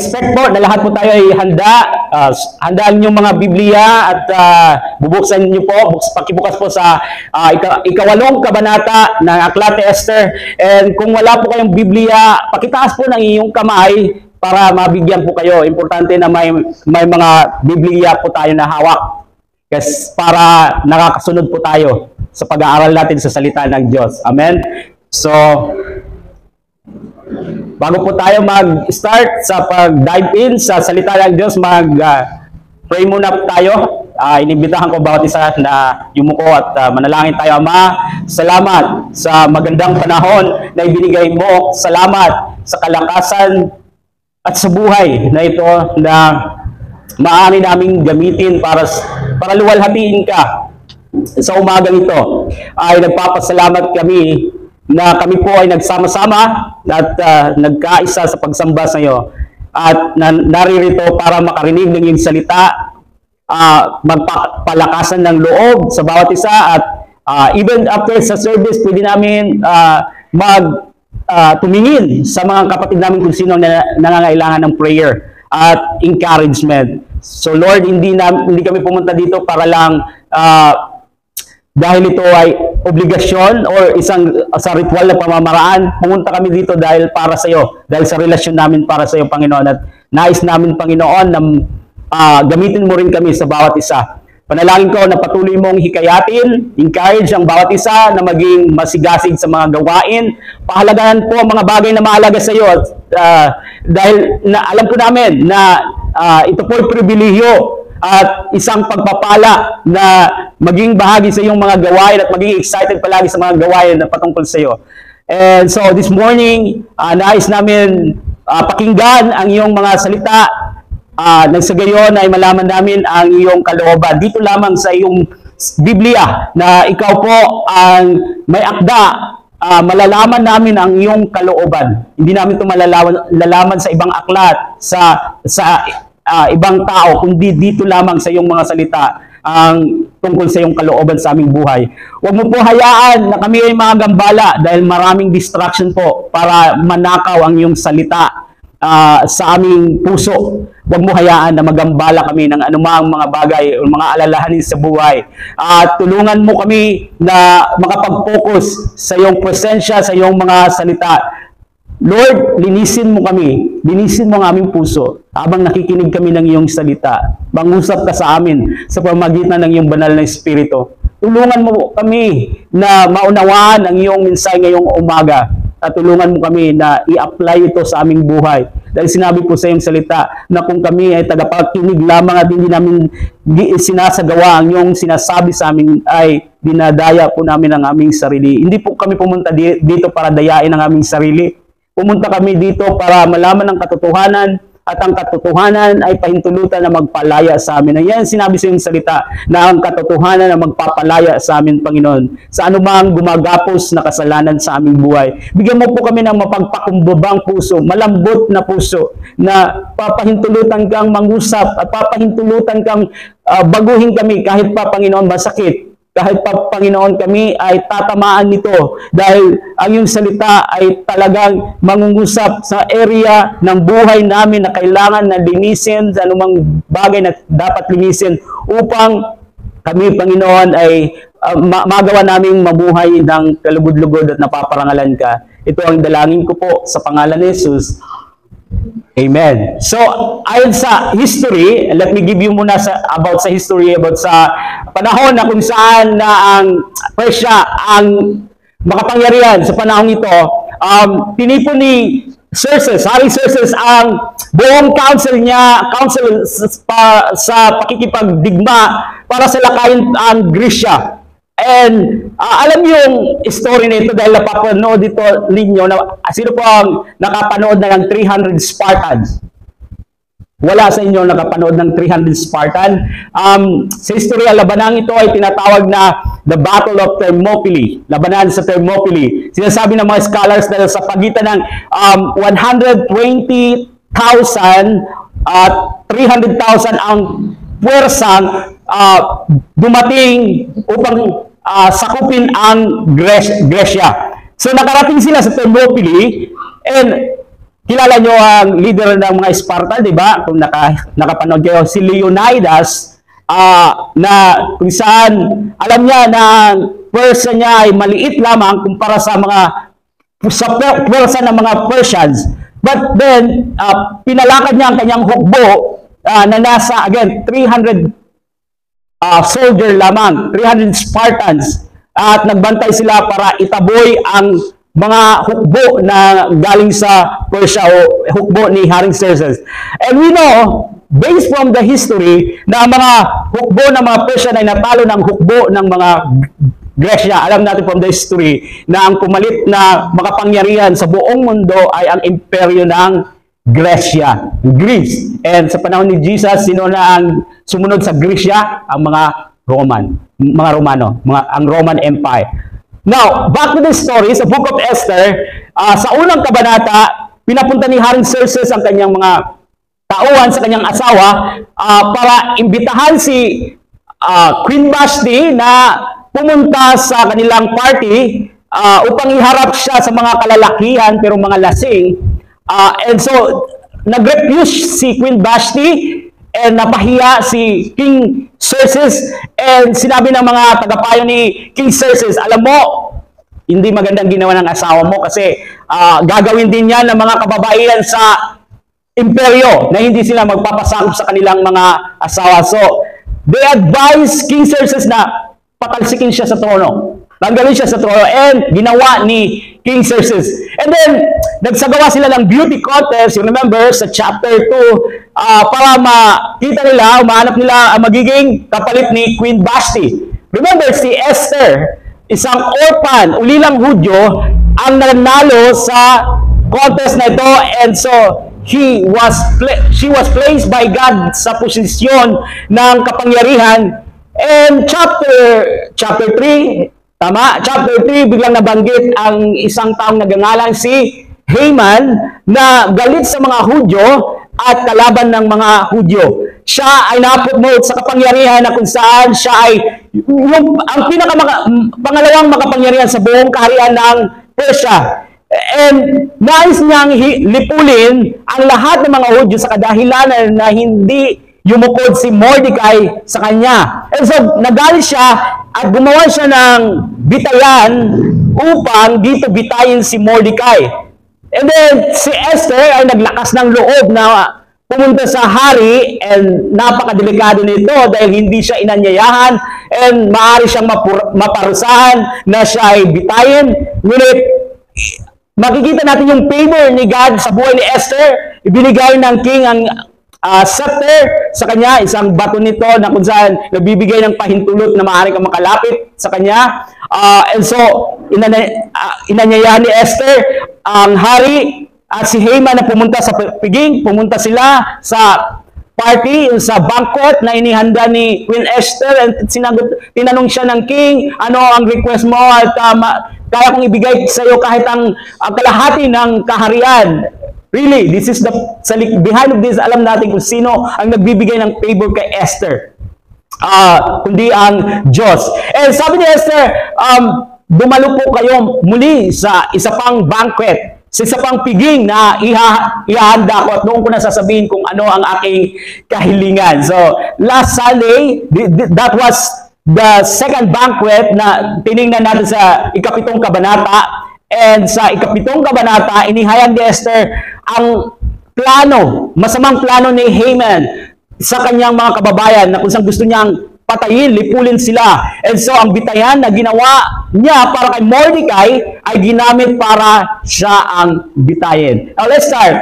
expect po na lahat po tayo ay handa. Handaan niyo mga Biblia at bubuksan niyo po, pakibukas po sa ikawalong kabanata ng Aklat ni Esther. And kung wala po kayong Biblia, pakitaas po ng iyong kamay para mabigyan po kayo. Importante na may mga Biblia po tayo na hawak. Yes, para nakakasunod po tayo sa pag-aaral natin sa salita ng Diyos. Amen? So, bago po tayo mag-start sa pag-dive in sa salita ng Diyos, pray muna po tayo. Inibitahan ko bawat isa na yumuko at manalangin tayo. Ama, salamat sa magandang panahon na ibinigay mo. Salamat sa kalakasan at sa buhay na ito na maaari naming gamitin para luwalhatiin ka. Sa umagang ito ay nagpapasalamat kami na kami po ay nagsama-sama at nagkaisa sa pagsamba sa iyo at naririto para makarinig ng iyong salita, magpapalakasan ng loob sa bawat isa at even after sa service pwede namin tumingin sa mga kapatid namin kung sino nangangailangan ng prayer at encouragement. So Lord, hindi kami pumunta dito para lang dahil ito ay obligasyon o sa ritual na pamamaraan. Pumunta kami dito dahil para sa iyo, dahil sa relasyon namin para sa iyo, Panginoon. At nais namin, Panginoon, na gamitin mo rin kami sa bawat isa. Panalangin ko na patuloy mong hikayatin, encourage ang bawat isa na maging masigasig sa mga gawain. Pahalagahan po ang mga bagay na mahalaga sa iyo. Dahil alam po namin na ito po ay pribilehyo at isang pagpapala na maging bahagi sa iyong mga gawain at maging excited palagi sa mga gawain na patungkol sa iyo. And so this morning, nais namin pakinggan ang iyong mga salita. Nang sa gayon ay malaman namin ang iyong kalooban. Dito lamang sa iyong Biblia na ikaw po ang may akda, malalaman namin ang iyong kalooban. Hindi namin ito malalaman sa ibang aklat, sa ibang tao, kundi dito lamang sa iyong mga salita ang tungkol sa iyong kalooban sa aming buhay. Huwag mo po hayaan na kami ay mga gambala dahil maraming distraction po para manakaw ang iyong salita sa aming puso. Huwag mo hayaan na magambala kami ng anumang mga bagay o mga alalahanin sa buhay. At tulungan mo kami na makapag-focus sa iyong presensya, sa iyong mga salita. Lord, linisin mo kami. Linisin mo ang aming puso habang nakikinig kami ng iyong salita. Mangusap ka sa amin sa pamamagitan ng iyong banal na Espiritu. Tulungan mo kami na maunawaan ang iyong mensahe ngayong umaga. At tulungan mo kami na i-apply ito sa aming buhay. Dahil sinabi po sa iyong salita na kung kami ay tagapakinig lamang at hindi namin sinasagawa ang iyong sinasabi sa amin, ay dinadaya po namin ang aming sarili. Hindi po kami pumunta dito para dayain ang aming sarili. Pumunta kami dito para malaman ang katotohanan at ang katotohanan ay pahintulutan na magpalaya sa amin. Ayan, sinabi sa iyong salita na ang katotohanan na magpapalaya sa amin, Panginoon, sa anumang gumagapos na kasalanan sa aming buhay. Bigyan mo po kami ng mapagpakumbabang puso, malambot na puso, na papahintulutan kang mangusap at papahintulutan kang baguhin kami kahit pa, Panginoon, masakit. Kahit pa, Panginoon, kami ay tatamaan nito dahil ang iyong salita ay talagang mangungusap sa area ng buhay namin na kailangan na linisin, sa anumang bagay na dapat linisin upang kami, Panginoon, ay magawa naming mabuhay ng kalugod-lugod at napaparangalan ka. Ito ang dalangin ko po sa pangalan ni Jesus. Amen. So, ayon sa history, let me give you muna about sa history, about sa panahon na kung saan na ang Persia ang makapangyarihan sa panahon ito. Tinipon ni Xerxes, Haring Xerxes, ang buong council sa pakikipagdigma para sa lakayin ang Grisya. And alam niyo yung story na ito dahil napapanood ito ninyo na sino po ang nakapanood na ng 300 Spartans? Wala sa inyo nakapanood ng 300 Spartan. Sa istorya, labanang ito ay tinatawag na the Battle of Thermopylae. Labanan sa Thermopylae. Sinasabi ng mga scholars na sa pagitan ng 120,000 at 300,000 ang puwersang dumating upang sakupin ang Gresya. So nakarating sila sa Thermopylae and kilala nyo ang leader ng mga Sparta, di ba? Kung nakapanood kayo, si Leonidas, na kung saan alam niya na pwersa niya ay maliit lamang kumpara sa pwersa ng mga Persians. But then, pinalakad niya ang kanyang hukbo na nasa, again, 300 soldier lamang, 300 Spartans, at nagbantay sila para itaboy ang mga hukbo na galing sa Persia o hukbo ni Haring Xerxes. And we know, based from the history, na mga hukbo ng mga Persia ay natalo ng hukbo ng mga Gresya. Alam natin from the history na ang pumalit na makapangyarihan sa buong mundo ay ang imperyo ng Gresya, Greece. And sa panahon ni Jesus, sino na ang sumunod sa Gresya? Ang mga Romano, ang Roman Empire. Now, back to the story, sa Book of Esther, sa unang kabanata, pinapunta ni Haring Xerxes ang kanyang mga tauhan sa kanyang asawa para imbitahan si Queen Vashti na pumunta sa kanilang party upang iharap siya sa mga kalalakihan pero mga lasing. And so, nag-refuse si Queen Vashti and napahiya si King Xerxes, and sinabi ng mga tagapayo ni King Xerxes, alam mo, hindi magandang ginawa ng asawa mo kasi gagawin din yan ng mga kababaihan sa imperyo na hindi sila magpapasakop sa kanilang mga asawa. So, they advised King Xerxes na patalsikin siya sa trono. Tanggalin siya sa trono, and ginawa ni King Xerxes. And then, nagsagawa sila ng beauty contest, you remember, sa chapter 2, para makita nila, mahanap nila ang magiging kapalit ni Queen Vashti. Remember, si Esther, isang orphan, ulilang Hudyo, ang nanalo sa contest na ito, and so, she was placed by God sa posisyon ng kapangyarihan. And chapter 3, tama, chapter 3, biglang nabanggit ang isang taong nagangalang si Haman na galit sa mga Hudyo at kalaban ng mga Hudyo. Siya ay napromote sa kapangyarihan na kung saan siya ay ang pangalawang makapangyarihan sa buong kaharian ng Persia. And nais niyang lipulin ang lahat ng mga Hudyo sa kadahilanan na hindi yumukod si Mordecai sa kanya. And so, nagalit siya at gumawa siya ng bitayan upang dito bitayin si Mordecai. And then, si Esther ay naglakas ng loob na pumunta sa hari, and napakadelikado nito dahil hindi siya inanyayahan and maaari siyang maparusahan na siya ay bitayin. Ngunit, makikita natin yung favor ni God sa buhay ni Esther. Ibinigay ng king ang scepter sa kanya, isang bato nito na kung saan nagbibigay ng pahintulot na maaari kang makalapit sa kanya. And so, inanyayahan ni Esther ang hari at si Haman na pumunta sa piging, pumunta sila sa party, sa banquet na inihanda ni Queen Esther, and tinanong siya ng king, ano ang request mo at kaya kong ibigay sa iyo kahit ang kalahati ng kaharian. Really, this is behind of this, alam natin kung sino ang nagbibigay ng favor kay Esther. Kundi ang Diyos. And sabi ni Esther, dumalo po kayo muli sa isa pang banquet, sa isa pang piging na ihahanda ko, at noon ko na sasabihin kung ano ang aking kahilingan. So, last Sunday, that was the second banquet na tiningnan natin sa ikapitong kabanata. And sa ikapitong kabanata, inihayag ni Esther ang plano, masamang plano ni Haman sa kanyang mga kababayan na kung saan gusto niyang patayin, lipulin sila. And so, ang bitayan na ginawa niya para kay Mordecai ay ginamit para siya ang bitayin. Now, let's start.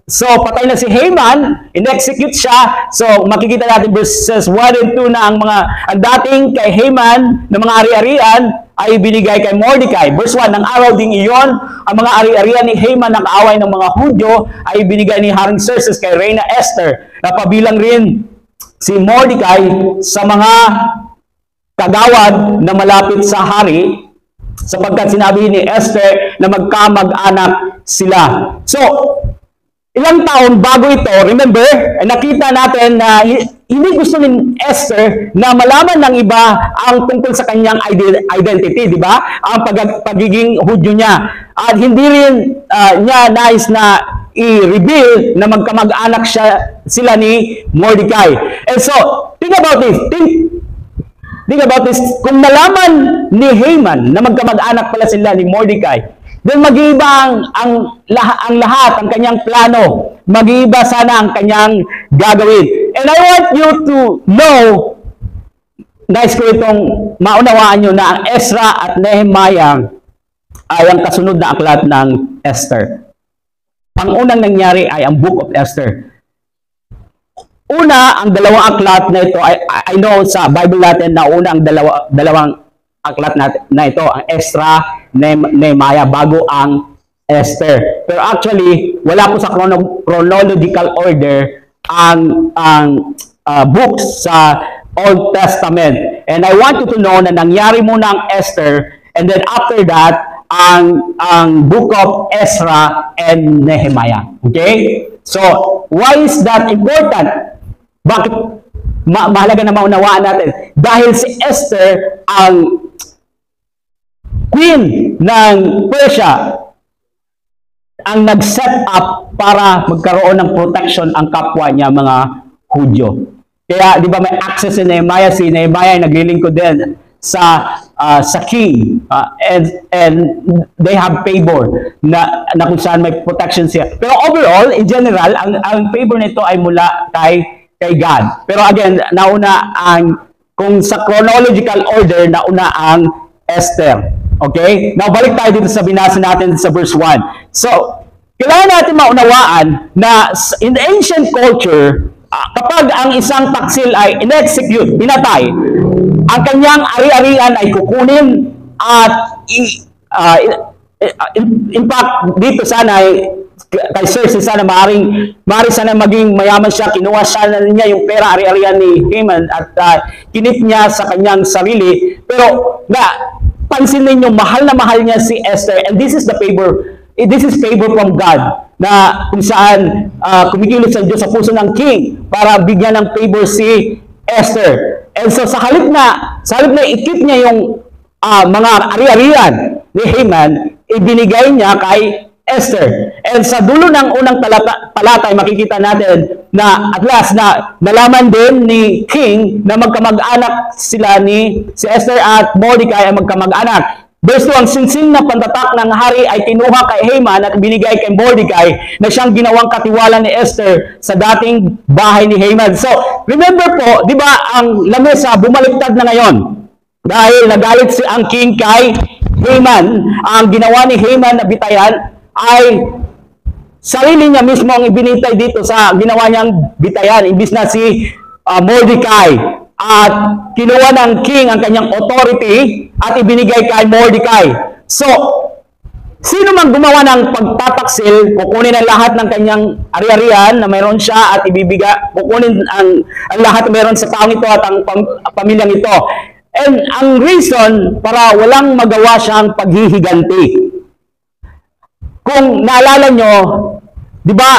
So, patay na si Haman, in-execute siya. So, makikita natin verses 1 and 2 na ang dating kay Haman na mga ari-arian ay binigay kay Mordecai. Verse 1, ng araw ding iyon, ang mga ari-arian ni Haman na kaaway ng mga Hudyo ay binigay ni Haring Xerxes kay Reyna Esther. Napabilang rin si Mordecai sa mga kagawad na malapit sa hari, sapagkat sinabi ni Esther na magkamag-anak sila. So, ilang taon bago ito, remember, nakita natin na hindi gusto ni Esther na malaman ng iba ang tungkol sa kanyang identity, di ba? Ang pagiging Hudyo niya. At hindi rin niya nais na i-reveal na magkamag-anak sila ni Mordecai. And so, think about this. Think about this. Kung nalaman ni Haman na magkamag-anak pala sila ni Mordecai, then mag-iiba ang lahat, ang kanyang plano. Mag-iiba sana ang kanyang gagawin. And I want you to know, nais ko itong maunawaan nyo na ang Ezra at Nehemiah ay ang kasunod na aklat ng Esther. Ang unang nangyari ay ang Book of Esther. Una, ang dalawang aklat na ito, I know sa Bible natin na una ang dalawang aklat na ito, ang Ezra, Nehemiah, bago ang Esther. Pero actually, wala po sa chronological order ang books sa Old Testament. And I want you to know na nangyari muna ang Esther, and then after that, ang book of Ezra and Nehemiah. Okay? So, why is that important? Bakit mahalaga na maunawaan natin? Dahil si Esther ang queen ng Persia, ang nag-set up para magkaroon ng protection ang kapwa niya, mga Hudyo. Kaya, di ba, may access si Nehemiah ay naglilingkod din sa king, and they have favor na kung saan may protection siya. Pero overall, in general, ang favor nito ay mula kay God. Pero again, nauna kung sa chronological order, nauna ang Esther. Okay? Now, balik tayo dito sa binasa natin sa verse 1. So, kailangan natin maunawaan na in the ancient culture, kapag ang isang taksil ay in-execute, binatay, ang kanyang ari-arian ay kukunin at in fact, dito sana kay Cersei sana maaari sana maging mayaman siya, kinuha sana niya yung pera ari-arian ni Haman at kinip niya sa kanyang sarili. Pero pansin ninyo, mahal na mahal niya si Esther, and this is favor from God, na kung saan kumikilos ang Diyos sa puso ng king para bigyan ng favor si Esther. And so sa halip na ikip niya yung mga ari-arian ni Haman, ibinigay niya kay Esther. And sa dulo ng unang talata ay makikita natin na at last na nalaman din ni king na magkamag-anak sila si Esther at Mordecai ay magkamag-anak. Verse 2, ang singsing na pantatak ng hari ay kinuha kay Haman at binigay kay Mordecai na siyang ginawang katiwala ni Esther sa dating bahay ni Haman. So, remember po, di ba, ang lamesa bumaliktad na ngayon dahil nagalit ang king kay Haman. Ang ginawa ni Haman na bitayan ay sarili niya mismo ang ibinitay dito sa ginawa niyang bitayan, imbis na si Mordecai. At kinuha ng king ang kanyang authority at ibinigay kay Mordecai. So, sino man gumawa ng pagtataksil, kukunin ang lahat ng kanyang ari-arian na mayroon siya at kukunin ang lahat na mayroon sa taong ito at ang pamilyang ito. And ang reason para walang magawa siyang paghihiganti. Kung naalala nyo, di ba,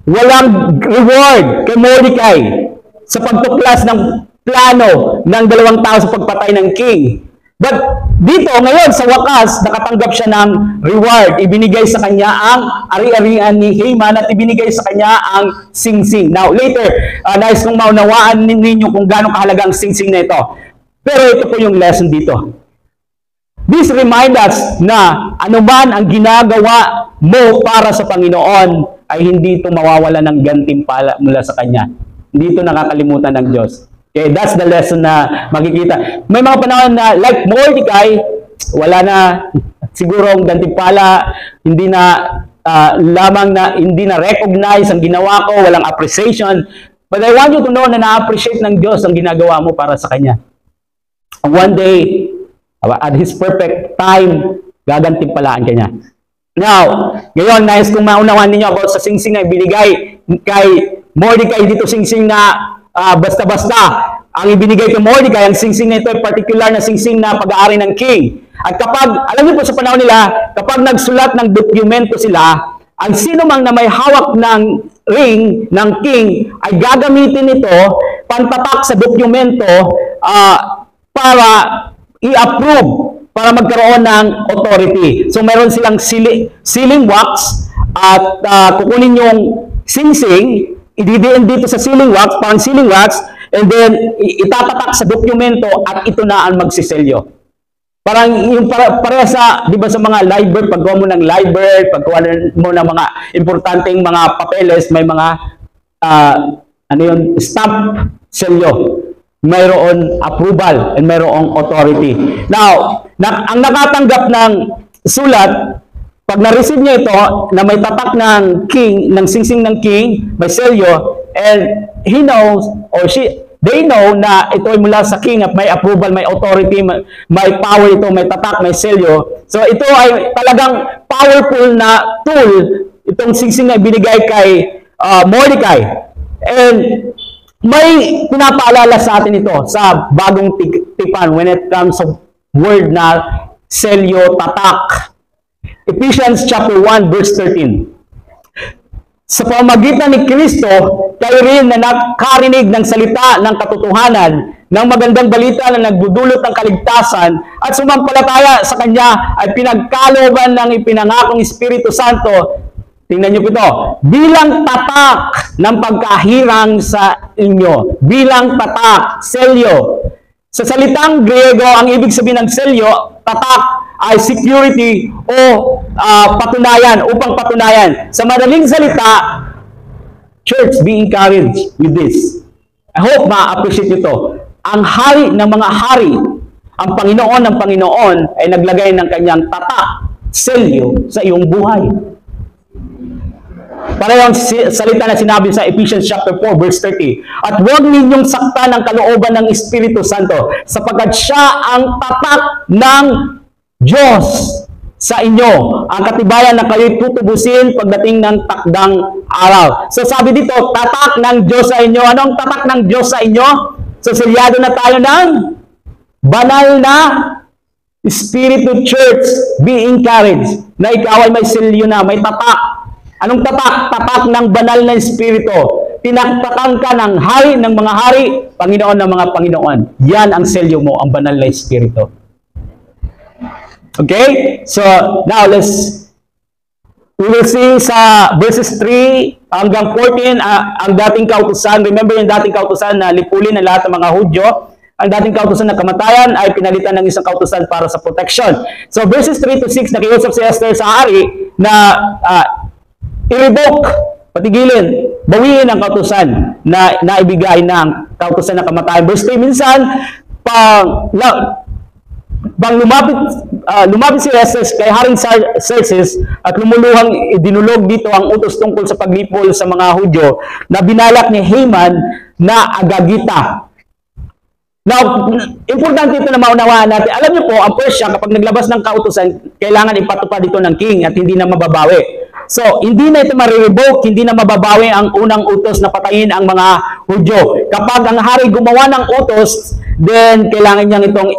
walang reward kay Mordecai sa pagtuklas ng plano ng dalawang tao sa pagpatay ng king. But dito, ngayon, sa wakas, nakatanggap siya ng reward. Ibinigay sa kanya ang ari-arian ni Haman at ibinigay sa kanya ang singsing. Now, later, nais kong maunawaan ninyo kung gaano kahalaga ang singsing na ito. Pero ito po yung lesson dito. This reminds us na anuman ang ginagawa mo para sa Panginoon ay hindi ito mawawala ng gantimpala mula sa Kanya. Hindi ito nakakalimutan ng Diyos. Okay, that's the lesson na makikita. May mga panahon na like Mordecai, wala na siguro ang gantimpala, hindi na recognize ang ginawa ko, walang appreciation. But I want you to know na na-appreciate ng Diyos ang ginagawa mo para sa Kanya. One day, at His perfect time, gagantimpalaan ka niya. Now, ngayon, nais kong maunawan ninyo about sa singsing na ibinigay kay Mordecai dito, singsing na basta-basta. Ang ibinigay kay Mordecai, ang singsing na ito ay particular na singsing na pag-aari ng king. At kapag, alam niyo po sa panahon nila, kapag nagsulat ng dokumento sila, ang sino mang na may hawak ng ring ng king ay gagamitin ito pantatak sa dokumento para i-approve, para magkaroon ng authority. So meron silang sealing wax at kukunin yung singsing, ididiin dito sa sealing wax, parang sealing wax, and then itatatak sa dokumento at ito na ang magsiselyo. Parang yung pareha sa, di ba sa mga live birth, paggawa mo ng live birth, paggawa mo ng mga importanteng mga papeles, may mga stamp selyo. Mayroon approval and mayroong authority. Now, ang nakatanggap ng sulat, pag na-receive niya ito, na may tatak ng king, ng singsing ng king, may selyo, and he knows, or they know na ito ay mula sa king at may approval, may authority, may power ito, may tatak, may selyo. So ito ay talagang powerful na tool, itong singsing na binigay kay Mordecai. And may pinapaalala sa atin ito sa bagong tipan when it comes to word na selyo, tatak. Ephesians chapter 1 verse 13. Sa pamamagitan ni Kristo, kayo rin na nakarinig ng salita ng katotohanan, ng magandang balita na nagdudulot ng kaligtasan at sumampalataya sa Kanya ay pinagkalooban ng ipinangakong Espiritu Santo. Tingnan niyo po ito, bilang tatak ng pagkahirang sa inyo. Bilang tatak, selyo. Sa salitang Griego, ang ibig sabihin ng selyo, tatak, ay security o patunayan, upang patunayan. Sa madaling salita, church, be encouraged with this. I hope ma-appreciate ito. Ang hari ng mga hari, ang Panginoon ng Panginoon, ay naglagay ng kanyang tatak, selyo, sa iyong buhay. Parehong salita na sinabi sa Ephesians chapter 4 verse 30. At huwag ninyong saktan ang kalooban ng Espiritu Santo, sapagkat siya ang tatak ng Diyos sa inyo, ang katibayan na kayo'y tutubusin pagdating ng takdang araw. So sabi dito, tatak ng Diyos sa inyo. Anong tatak ng Diyos sa inyo? So selyado na tayo ng banal na Espiritu. Church, be encouraged na ikaw ay may selyo na, may tatak. Anong tatak? Tatak ng banal na Espiritu. Tinaktakan ka ng hari ng mga hari, Panginoon ng mga Panginoon. Yan ang selyo mo, ang banal na Espiritu. Okay? So, now we will see sa verses 3 hanggang 14, ang dating kautusan. Remember yung dating kautusan na lipulin ng lahat ng mga Hudyo. Ang dating kautusan na kamatayan ay pinalitan ng isang kautusan para sa protection. So, verses 3 to 6, nakiusap si Esther sa hari na i-revoke, patigilin, bawiin ang kautusan na naibigay ng kautusan na kamatayan. Verse 3, minsan, lumapit si Esther kay Haring Xerxes at lumuluhang dinulog dito ang utos tungkol sa paglipol sa mga Hudyo na binalak ni Haman na agagita. Now, importante ito na maunawaan natin. Alam niyo po, ang Persia, kapag naglabas ng kautusan, kailangan ipatupad dito ng king at hindi na mababawi. So, hindi na ito ma-revoke, hindi na mababawi ang unang utos na patayin ang mga Hudyo. Kapag ang hari gumawa ng utos, then kailangan niyang itong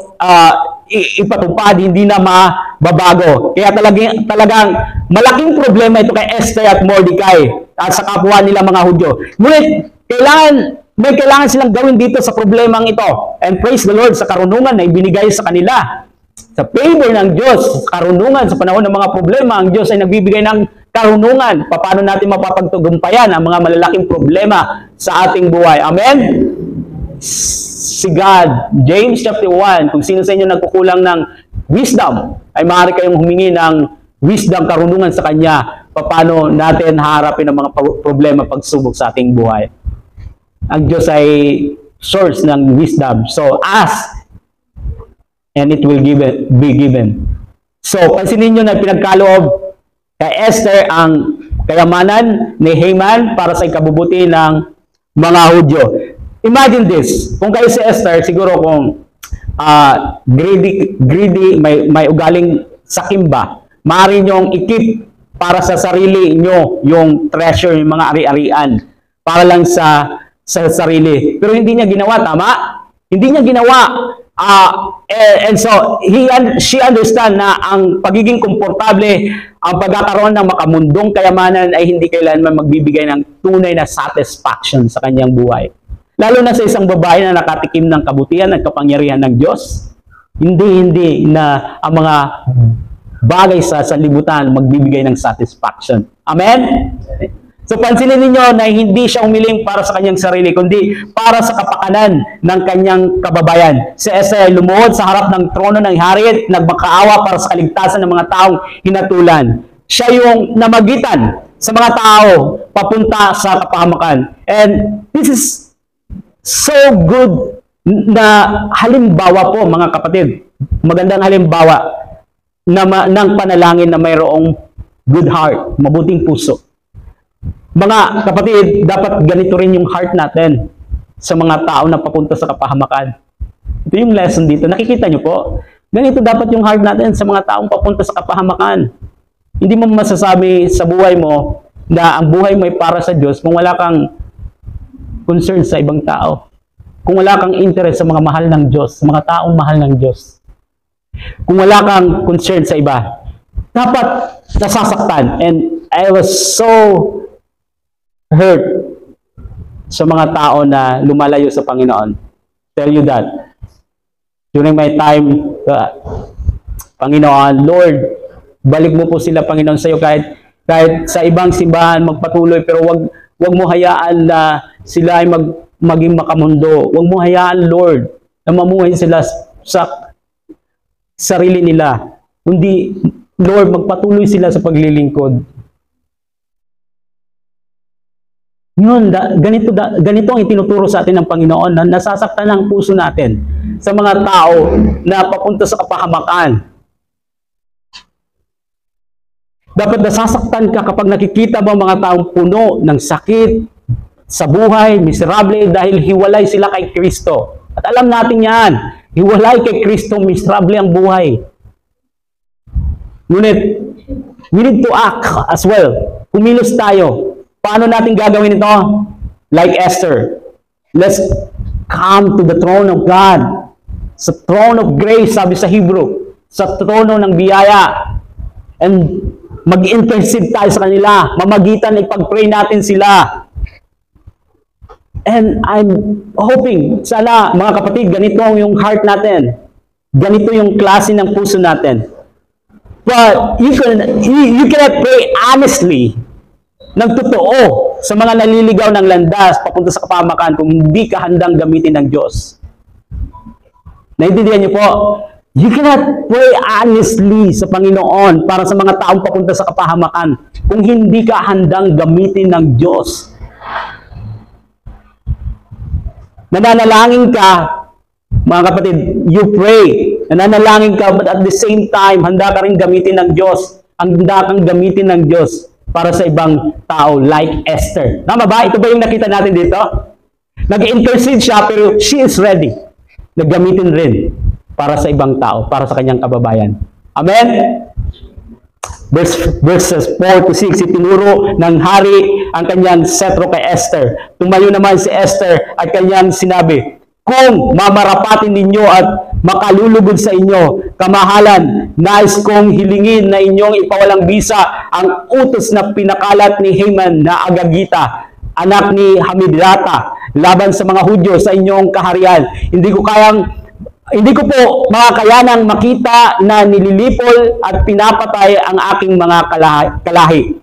ipatupad, hindi na mababago. Kaya talagang malaking problema ito kay Esther at Mordecai at sa kapwa nila mga Hudyo. Ngunit, may kailangan silang gawin dito sa problemang ito. And praise the Lord sa karunungan na ibinigay sa kanila. Sa favor ng Diyos, sa karunungan, sa panahon ng mga problema, ang Diyos ay nagbibigay ng karunungan. Paano natin mapapagtagumpayan ang mga malalaking problema sa ating buhay. Amen? Si God, James chapter 1, kung sino sa inyo nagkukulang ng wisdom, ay maaari kayong humingi ng wisdom, karunungan sa Kanya, paano natin haharapin ang mga problema, pagsubok sa ating buhay. Ang Diyos ay source ng wisdom. So, ask, and it will be given. So, pansinin nyo na pinagkaloob kay Esther ang kayamanan ni Haman para sa ikabubuti ng mga Hudyo. Imagine this, kung kayo si Esther, siguro kung greedy, may ugaling sakimba, maaari nyong ikip para sa sarili nyo yung treasure, yung mga ari-arian, para lang sa sarili. Pero hindi niya ginawa, tama? Hindi niya ginawa. And so, she understand na ang pagiging komportable, ang pagkakaroon ng makamundong kayamanan ay hindi kailanman magbibigay ng tunay na satisfaction sa kanyang buhay. Lalo na sa isang babae na nakatikim ng kabutihan at kapangyarihan ng Diyos. Hindi na ang mga bagay sa sanlibutan magbibigay ng satisfaction. Amen? So pansinin ninyo na hindi siya umiling para sa kanyang sarili, kundi para sa kapakanan ng kanyang kababayan. Si Esther ay lumuhod sa harap ng trono ng hari at nagmakaawa para sa kaligtasan ng mga taong hinatulan. Siya yung namagitan sa mga tao papunta sa kapahamakan. And this is so good na halimbawa po, mga kapatid. Magandang halimbawa ng panalangin na mayroong good heart, mabuting puso. Mga kapatid, dapat ganito rin yung heart natin sa mga tao na papunta sa kapahamakan. Ito yung lesson dito. Nakikita nyo po? Ganito dapat yung heart natin sa mga taong papunta sa kapahamakan. Hindi mo masasabi sa buhay mo na ang buhay mo ay para sa Diyos kung wala kang concern sa ibang tao. Kung wala kang interest sa mga mahal ng Diyos, sa mga taong mahal ng Diyos. Kung wala kang concern sa iba. Dapat nasasaktan. And I was so hurt sa mga tao na lumalayo sa Panginoon. Tell you that. During my time, Panginoon, Lord, balik mo po sila, Panginoon, sa iyo kahit sa ibang simbahan magpatuloy, pero wag mo hayaan na sila ay maging makamundo. Wag mo hayaan, Lord, na mamuhay sila sa sarili nila. Kundi, Lord, magpatuloy sila sa paglilingkod. Yun, ganito ang itinuturo sa atin ng Panginoon na nasasaktan ang puso natin sa mga tao na papunta sa kapahamakan. Dapat nasasaktan ka kapag nakikita mo mga taong puno ng sakit sa buhay, miserable dahil hiwalay sila kay Kristo. At alam natin yan, hiwalay kay Kristo, miserable ang buhay. Ngunit, we need to act as well. Kumilos tayo. Paano natin gagawin ito? Like Esther. Let's come to the throne of God. Sa throne of grace, sabi sa Hebrew. Sa trono ng biyaya. And mag-intercede tayo sa kanila. Mamagitan, ipag-pray natin sila. And I'm hoping, sana mga kapatid, ganito yung heart natin. Ganito yung klase ng puso natin. But you cannot pray honestly ng totoo sa mga naliligaw ng landas papunta sa kapahamakan kung hindi ka handang gamitin ng Diyos. Naintindihan niyo po? You cannot pray honestly sa Panginoon para sa mga taong papunta sa kapahamakan kung hindi ka handang gamitin ng Diyos. Nananalangin ka, mga kapatid, you pray. Nananalangin ka, but at the same time, handa ka rin gamitin ng Diyos. Handa kang gamitin ng Diyos para sa ibang tao like Esther. Tama ba? Ito ba yung nakita natin dito? Nag-intercede siya pero she is ready. Naggamitin rin para sa ibang tao, para sa kanyang kababayan. Amen? Verses 4 to 6, itinuro ng hari ang kanyang setro kay Esther. Tumayo naman si Esther at kanyang sinabi, kung mamarapatin ninyo at makalulugod sa inyo, kamahalan, nais kong hilingin na inyong ipawalang bisa ang utos na pinakalat ni Haman na Agagita, anak ni Hamidata, laban sa mga Hudyo sa inyong kaharian. Hindi ko po makakayanang makita na nililipol at pinapatay ang aking mga kalahi.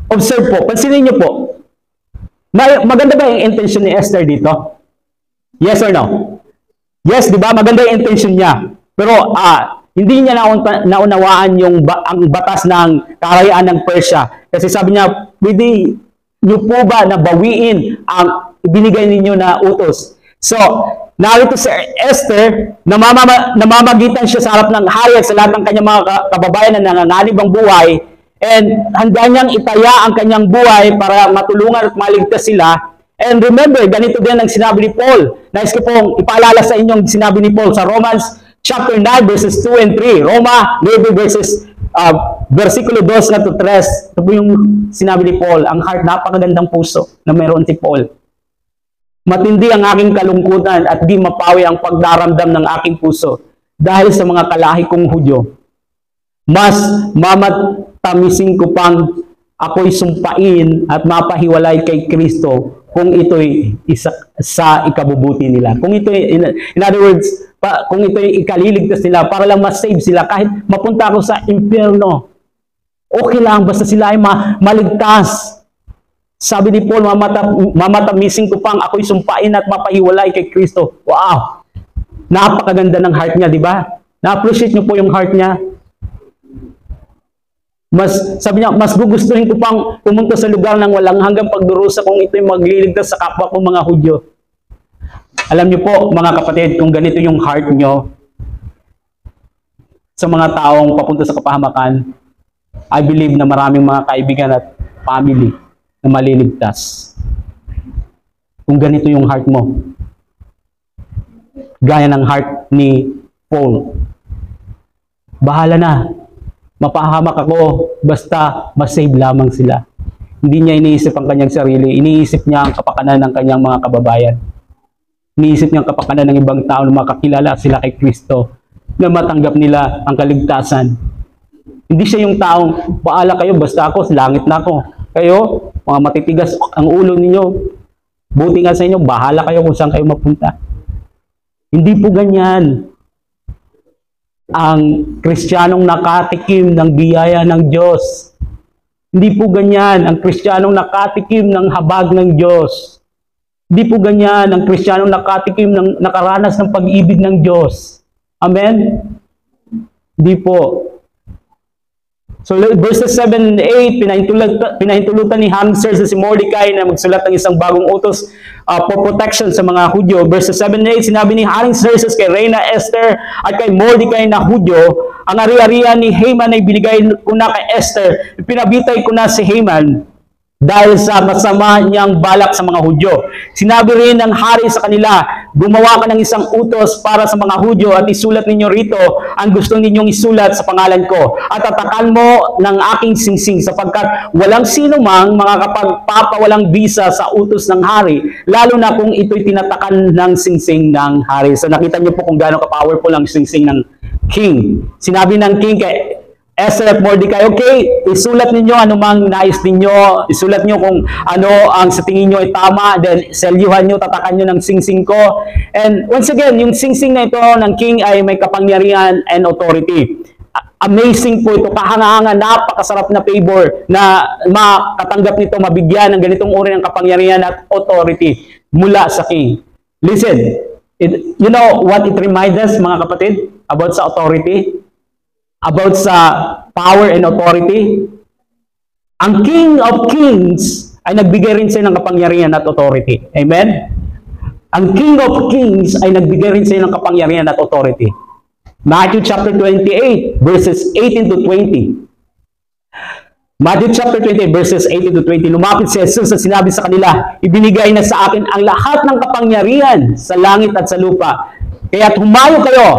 Observe po, pansinin niyo po, maganda ba yung intention ni Esther dito? Yes or no? Yes, di ba? Maganda yung intention niya. Pero hindi niya naunawaan ang batas ng kaharian ng Persia. Kasi sabi niya, pwede niyo po ba na bawiin ang ibinigay ninyo na utos? So, narito si Esther, namamagitan siya sa harap ng hari at sa lahat ng kanyang mga kababayan na nanganganib ang buhay, and handa niyang itaya ang kanyang buhay para matulungan at maligtas sila. And remember, ganito din ang sinabi ni Paul. Nais ko pong ipaalala sa inyong sinabi ni Paul sa Romans chapter 9 verses 2 and 3. Roma 9 verses versikulo 2 na to 3. Ito po yung sinabi ni Paul. Ang heart, napakagandang puso na mayroon si Paul. Matindi ang aking kalungkutan at di mapawi ang pagdaramdam ng aking puso dahil sa mga kalahi kong Hudyo. Mas mamatamisin ko pang ako'y sumpain at mapahiwalay kay Kristo kung ito'y isa sa ikabubuti nila. Kung ito'y, in other words, kung ito'y ikaliligtas nila para lang ma-save sila kahit mapunta ako sa impyerno. Okay lang, basta sila ay maligtas. Sabi ni Paul, mamatamisin ko pang ako'y sumpain at mapahiwalay kay Kristo. Wow! Napakaganda ng heart niya, di ba? Na-appreciate niyo po yung heart niya. Sabi niya, mas gugustuhin ko pang pumunta sa lugar ng walang hanggang pagdurusa kung ito'y magliligtas sa kapwa kong mga Hudyo. Alam niyo po, mga kapatid, kung ganito yung heart niyo sa mga taong papunta sa kapahamakan, I believe na maraming mga kaibigan at family na maliligtas. Kung ganito yung heart mo, gaya ng heart ni Paul, bahala na. Mapahamak ako, basta masave lamang sila. Hindi niya iniisip ang kanyang sarili, iniisip niya ang kapakanan ng kanyang mga kababayan. Iniisip niya ang kapakanan ng ibang tao na makakilala sila kay Kristo, na matanggap nila ang kaligtasan. Hindi siya yung taong, paala kayo, basta ako, sa langit na ako. Kayo, mga matitigas ang ulo ninyo, buti nga sa inyo, bahala kayo kung saan kayo mapunta. Hindi po ganyan ang Kristiyanong nakatikim ng biyaya ng Diyos. Hindi po ganyan ang Kristiyanong nakatikim ng habag ng Diyos. Hindi po ganyan ang Kristiyanong nakatikim ng nakaranas ng pag-ibig ng Diyos. Amen? Hindi po. So verses 7 and 8, pinahintulutan ni Hamzer sa si Mordecai na magsulat ng isang bagong utos for protection sa mga Hudyo. Verses 7 and 8, sinabi ni Haring Xerxes kay Reyna Esther at kay Mordecai na Hudyo, ang ari-arian ni Haman ay binigay ko na kay Esther. Pinabitay ko na si Haman dahil sa masama niyang balak sa mga Hudyo. Sinabi rin ng hari sa kanila, gumawa ka ng isang utos para sa mga Hudyo at isulat ninyo rito ang gusto ninyong isulat sa pangalan ko. At tatakan mo ng aking singsing sapagkat walang sino mang makakapagpapawalang bisa sa utos ng hari, lalo na kung ito'y tinatakan ng singsing ng hari. So nakita niyo po kung gaano ka-powerful ang singsing ng king. Sinabi ng king kay Esther at Mordecai, okay, isulat ninyo anumang nais ninyo, isulat nyo kung ano ang sa tingin nyo ay tama, then selyuhan nyo, tatakan nyo ng singsing ko. And once again, yung singsing na ito ng king ay may kapangyarihan and authority. Amazing po ito, kahanga-hanga, napakasarap na favor na makatanggap nito, mabigyan ng ganitong uri ng kapangyarihan at authority mula sa king. Listen, you know what it reminds us, mga kapatid, about sa authority? About sa power and authority? Ang King of Kings ay nagbigay rin sa'yo ng kapangyarihan at authority. Amen? Ang King of Kings ay nagbigay rin sa'yo ng kapangyarihan at authority. Matthew chapter 28, verses 18 to 20. Matthew chapter 28, verses 18 to 20. Lumapit si Jesus at sinabi sa kanila, ibinigay na sa akin ang lahat ng kapangyarihan sa langit at sa lupa. Kaya't humayo kayo,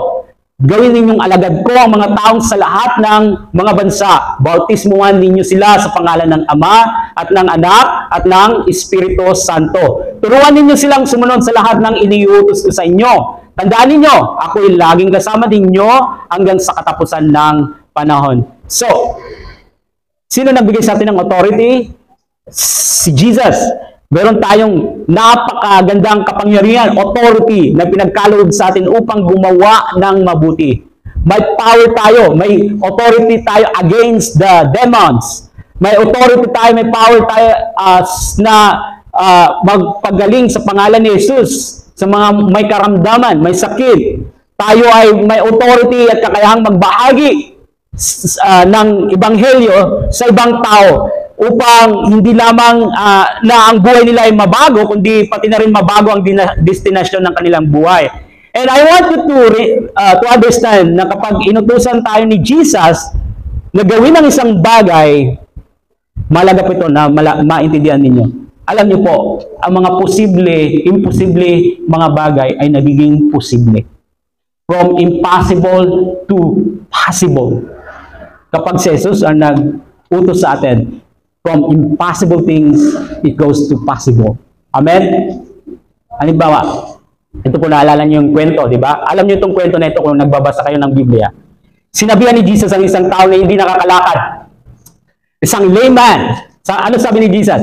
gawin ninyong alagad ko ang mga taong sa lahat ng mga bansa. Bautismuhan ninyo sila sa pangalan ng Ama at ng Anak at ng Espiritu Santo. Turuan ninyo silang sumunod sa lahat ng iniutos ko sa inyo. Tandaan ninyo, ako'y laging kasama ninyo hanggang sa katapusan ng panahon. So, sino nagbigay sa atin ng authority? Si Jesus. Meron tayong napakagandang kapangyarihan, authority na pinagkaloob sa atin upang gumawa ng mabuti. May power tayo, may authority tayo against the demons. May authority tayo, may power tayo na magpagaling sa pangalan ni Jesus sa mga may karamdaman, may sakit. Tayo ay may authority at kakayahang magbahagi ng ebanghelyo sa ibang tao, upang hindi lamang na ang buhay nila ay mabago, kundi pati na rin mabago ang destinasyon ng kanilang buhay. And I want you to understand na kapag inutusan tayo ni Jesus na gawin ang isang bagay, malaga po ito na maintindihan ninyo. Alam niyo po, ang mga imposible mga bagay ay nagiging posible. From impossible to possible. Kapag si Jesus ang nag-utos sa atin, from impossible things, it goes to possible. Amen? Halimbawa, ito po naalala niyo yung kwento, di ba? Alam niyo itong kwento na ito kung nagbabasa kayo ng Biblia. Sinabihan ni Jesus ang isang tao na hindi nakakalakad. Isang layman. Ano sabi ni Jesus?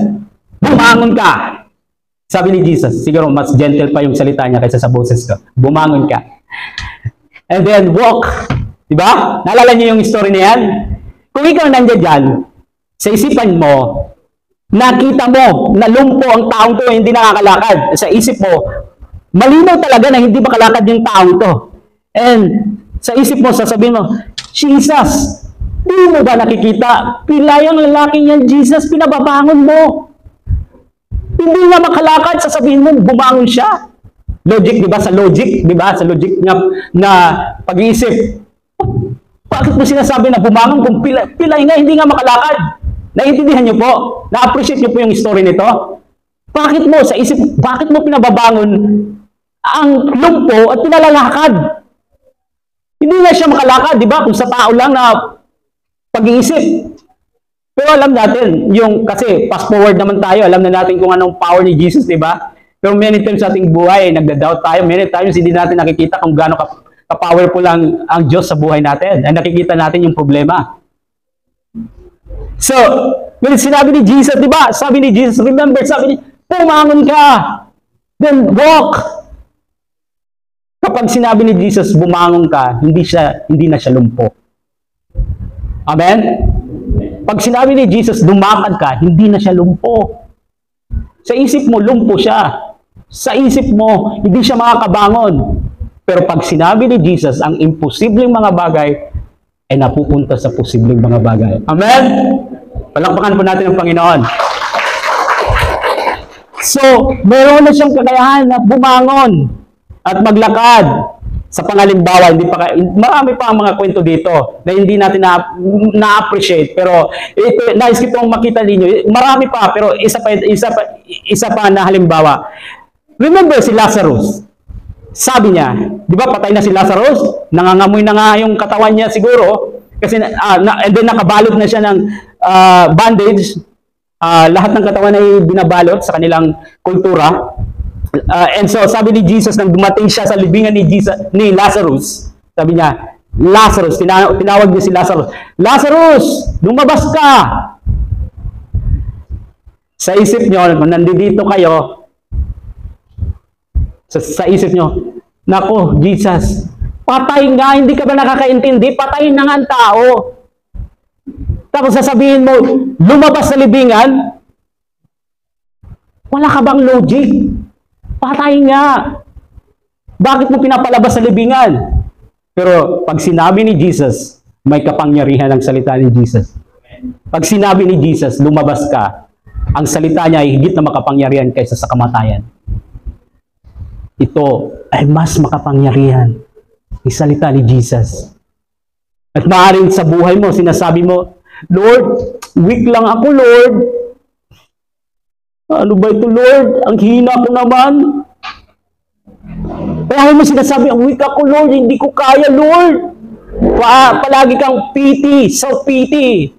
Bumangon ka. Sabi ni Jesus, siguro mas gentle pa yung salita niya kaysa sa boses ko. Bumangon ka. And then walk. Di ba? Naalala niyo yung story na yan? Kung ikaw nandiyan dyan, sa isipan mo, nakita mo na lumpo ang taong to hindi nakakalakad. Sa isip mo, malinaw talaga na hindi makalakad yung taong to. And sa isip mo, sasabihin mo, Jesus, di mo ba nakikita? Pilay ang lalaking yan, Jesus, pinababangon mo. Hindi nga makalakad, sasabihin mo, bumangon siya. Logic, di ba? Sa logic, di ba? Sa logic na pag-iisip. Bakit mo sinasabi na bumangon kung pilay nga, hindi nga makalakad? Naiintindihan niyo po? Na-appreciate niyo po yung story nito? Bakit mo, sa isip, bakit mo pinababangon ang lumpo at pinalalakad? Hindi na siya makalakad, di ba? Kung sa tao lang na pag-iisip. Pero alam natin, kasi fast forward naman tayo, alam na natin kung anong power ni Jesus, di ba? Pero many times sa ating buhay, nagda-doubt tayo, many times hindi natin nakikita kung gaano ka-powerful lang ang Diyos sa buhay natin. Ay nakikita natin yung problema. So, when sinabi ni Jesus, di ba? Sabi ni Jesus, remember, sabi niya, pumangon ka, then walk. Kapag sinabi ni Jesus, bumangon ka, hindi na siya lumpo. Amen? Pag sinabi ni Jesus, lumakad ka, hindi na siya lumpo. Sa isip mo, lumpo siya. Sa isip mo, hindi siya makakabangon. Pero pag sinabi ni Jesus, ang imposibleng mga bagay, ay napupunta sa posibleng mga bagay. Amen? Palakpakan po natin ang Panginoon. So, meron na siyang kakayahan na bumangon at maglakad. Sa pangalimbawa, marami pa ang mga kwento dito na hindi natin na-appreciate. Pero nais kitong makita ninyo. Marami pa, pero isa pa na halimbawa. Remember si Lazarus. Sabi niya, di ba patay na si Lazarus? Nangangamoy na nga yung katawan niya siguro. Kasi, and then nakabalot na siya ng bandage. Lahat ng katawan ay binabalot sa kanilang kultura. And so, sabi ni Jesus, nang dumating siya sa libingan ni Lazarus, sabi niya, Lazarus, tinawag niya si Lazarus, Lazarus, lumabas ka! Sa isip niyo, kung nandito kayo, sa isip niyo, nako, Jesus, patay nga, hindi ka ba nakakaintindi? Patay na nga ang tao. Tapos sasabihin mo, lumabas sa libingan, wala ka bang logic? Patay nga. Bakit mo pinapalabas sa libingan? Pero pag sinabi ni Jesus, may kapangyarihan ang salita ni Jesus. Pag sinabi ni Jesus, lumabas ka, ang salita niya ay higit na makapangyarihan kaysa sa kamatayan. Ito ay mas makapangyarihan. Ang salita ni Jesus. At maaaring sa buhay mo, sinasabi mo, Lord, weak lang ako, Lord. Ano ba ito, Lord? Ang hina ko naman. Kaya mo sinasabi, ang weak ako, Lord. Hindi ko kaya, Lord. Palagi kang pity, self-pity.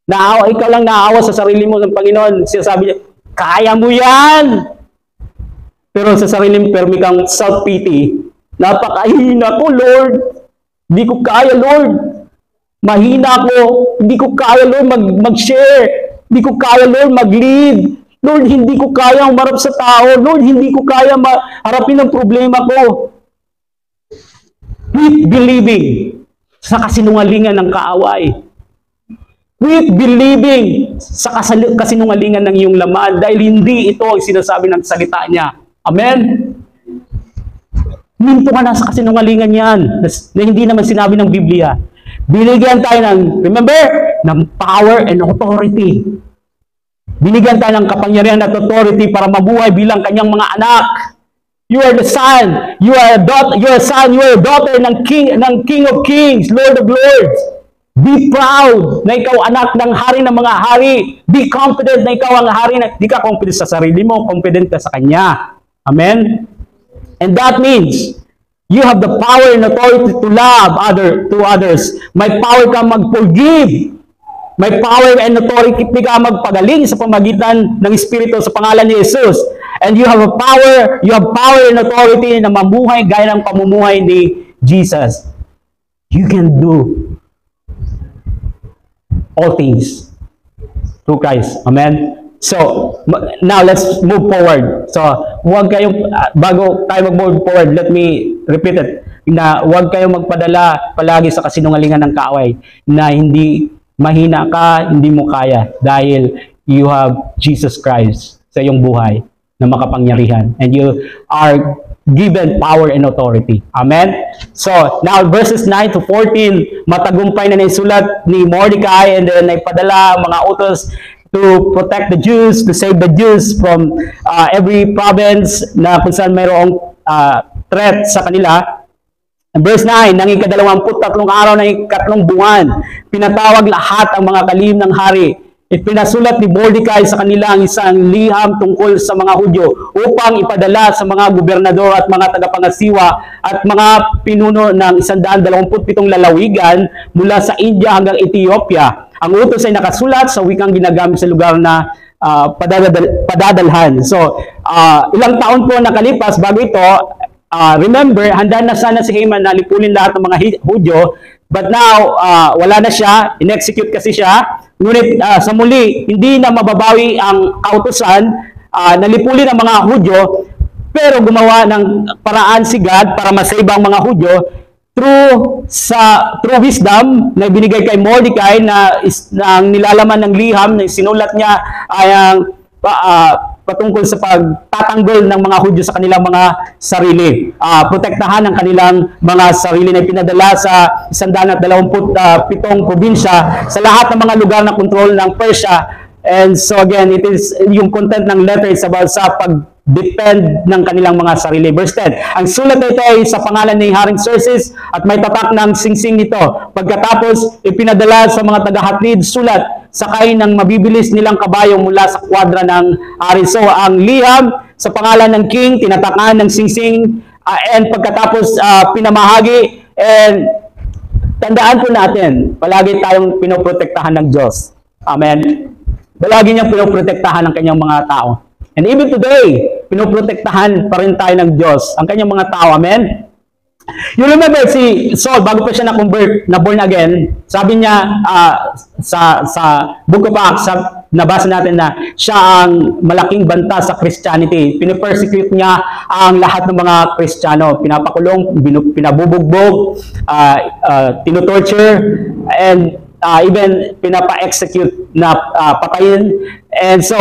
Ikaw lang naawa sa sarili mo ng Panginoon. Sinasabi niya, kaya mo yan. Pero sa sarili mo, permi kang self-pity. Napakahina ko, Lord. Hindi ko kaya, Lord. Mahina ako. Hindi ko kaya, Lord, mag-share. Hindi ko kaya, Lord, mag-lead. Lord, hindi ko kaya umarap sa tao. Lord, hindi ko kaya harapin ang problema ko. Quit believing sa kasinungalingan ng kaaway. Quit believing sa kasinungalingan ng iyong laman dahil hindi ito ang sinasabi ng salita niya. Amen? Minto ka na sa kasinungalingan yan na hindi naman sinabi ng Biblia. Binigyan tayo ng, remember, ng power and authority. Binigyan tayo ng kapangyarihan at authority para mabuhay bilang kanyang mga anak. You are the son. You are a daughter. You are a son. You are a daughter ng King of Kings, Lord of Lords. Be proud na ikaw anak ng hari ng mga hari. Be confident na ikaw ang hari. Di ka confident sa sarili mo, confident ka sa Kanya. Amen? And that means, you have the power and authority to love others. May power ka mag-forgive. May power and authority ka magpagaling sa pamagitan ng Espiritu sa pangalan ni Jesus. And you have power and authority na mamuhay gaya ng pamumuhay ni Jesus. You can do all things through Christ. Amen? So, now let's move forward. So, huwag kayong, bago tayo mag-move forward, let me repeat it, na huwag kayong magpadala palagi sa kasinungalingan ng kaaway, na hindi mahina ka, hindi mo kaya, dahil you have Jesus Christ sa iyong buhay na makapangyarihan. And you are given power and authority. Amen? So, now verses 9 to 14, matagumpay na naisulat ni Mordecai, and then naipadala ang mga utos to protect the Jews, to save the Jews from every province na kung saan mayroong threat sa kanila. And verse 9, nang ika-23 araw ng ika-3 buwan, pinatawag lahat ang mga kalihim ng hari. Ipinasulat ni Mordecai sa kanila ang isang liham tungkol sa mga Hudyo upang ipadala sa mga gobernador at mga tagapangasiwa at mga pinuno ng 127 lalawigan mula sa India hanggang Ethiopia. Ang utos ay nakasulat sa wikang ginagamit sa lugar na padadalhan. So, ilang taon po nakalipas bago ito, remember, handa na sana si Haman na lipunin lahat ng mga Hudyo, but now, wala na siya, in-execute kasi siya. Ngunit sa muli, hindi na mababawi ang kautusan, nalipulin ang mga Hudyo, pero gumawa ng paraan si God para masave ang mga Hudyo through wisdom na binigay kay Mordecai na ang nilalaman ng liham na sinulat niya ay ang patungkol sa pagtatanggol ng mga Hudyo sa kanilang mga sarili. Protektahan ang kanilang mga sarili na pinadala sa 127 probinsya sa lahat ng mga lugar na kontrol ng Persia. And so again, it is yung content ng letter is about sa pag-depend ng kanilang mga sarili. Verse 10, ang sulat na ito ay sa pangalan ni Haring Xerxes at may tatak ng singsing nito. Pagkatapos, ipinadala sa mga tagahatid sulat sakay ng mabibilis nilang kabayo mula sa kwadra ng hari. So, ang liham sa pangalan ng king, tinatakan ng singsing, and pagkatapos pinamahagi, and tandaan po natin, palagi tayong pinoprotektahan ng Diyos. Amen? Palagi niyang pinoprotektahan ang kanyang mga tao. And even today, pinoprotektahan pa rin tayo ng Diyos ang kanyang mga tao. Amen? You remember si Saul, bago pa siya na-convert, na born again, sabi niya sa Book of Acts, nabasa natin na siya ang malaking banta sa Christianity. Pinipersecute niya ang lahat ng mga Kristiyano. Pinapakulong, pinabubugbog, tinutorture, and even pinapa-execute na patayin. And so,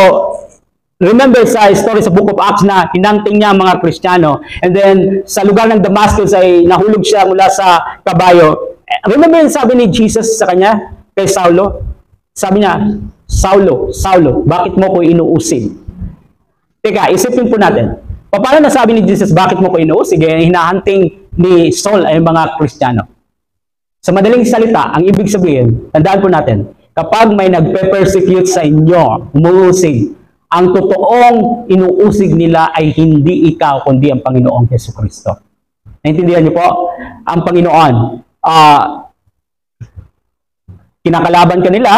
remember sa story sa Book of Acts na hinangting niya ang mga Kristiyano. And then, sa lugar ng Damascus ay nahulog siya mula sa kabayo. Remember yung sabi ni Jesus sa kanya, kay Saulo? Sabi niya, Saulo, Saulo, bakit mo ko inuusig? Teka, isipin po natin. Paano nasabi ni Jesus, bakit mo ko inuusig? Hinahunting ni Saul ay mga Kristiyano. Sa madaling salita, ang ibig sabihin, tandaan po natin, kapag may nagpe-persecute sa inyo, umuusig, ang totoong inuusig nila ay hindi ikaw, kundi ang Panginoong Jesucristo. Naintindihan niyo po? Ang Panginoon, kinakalaban ka nila,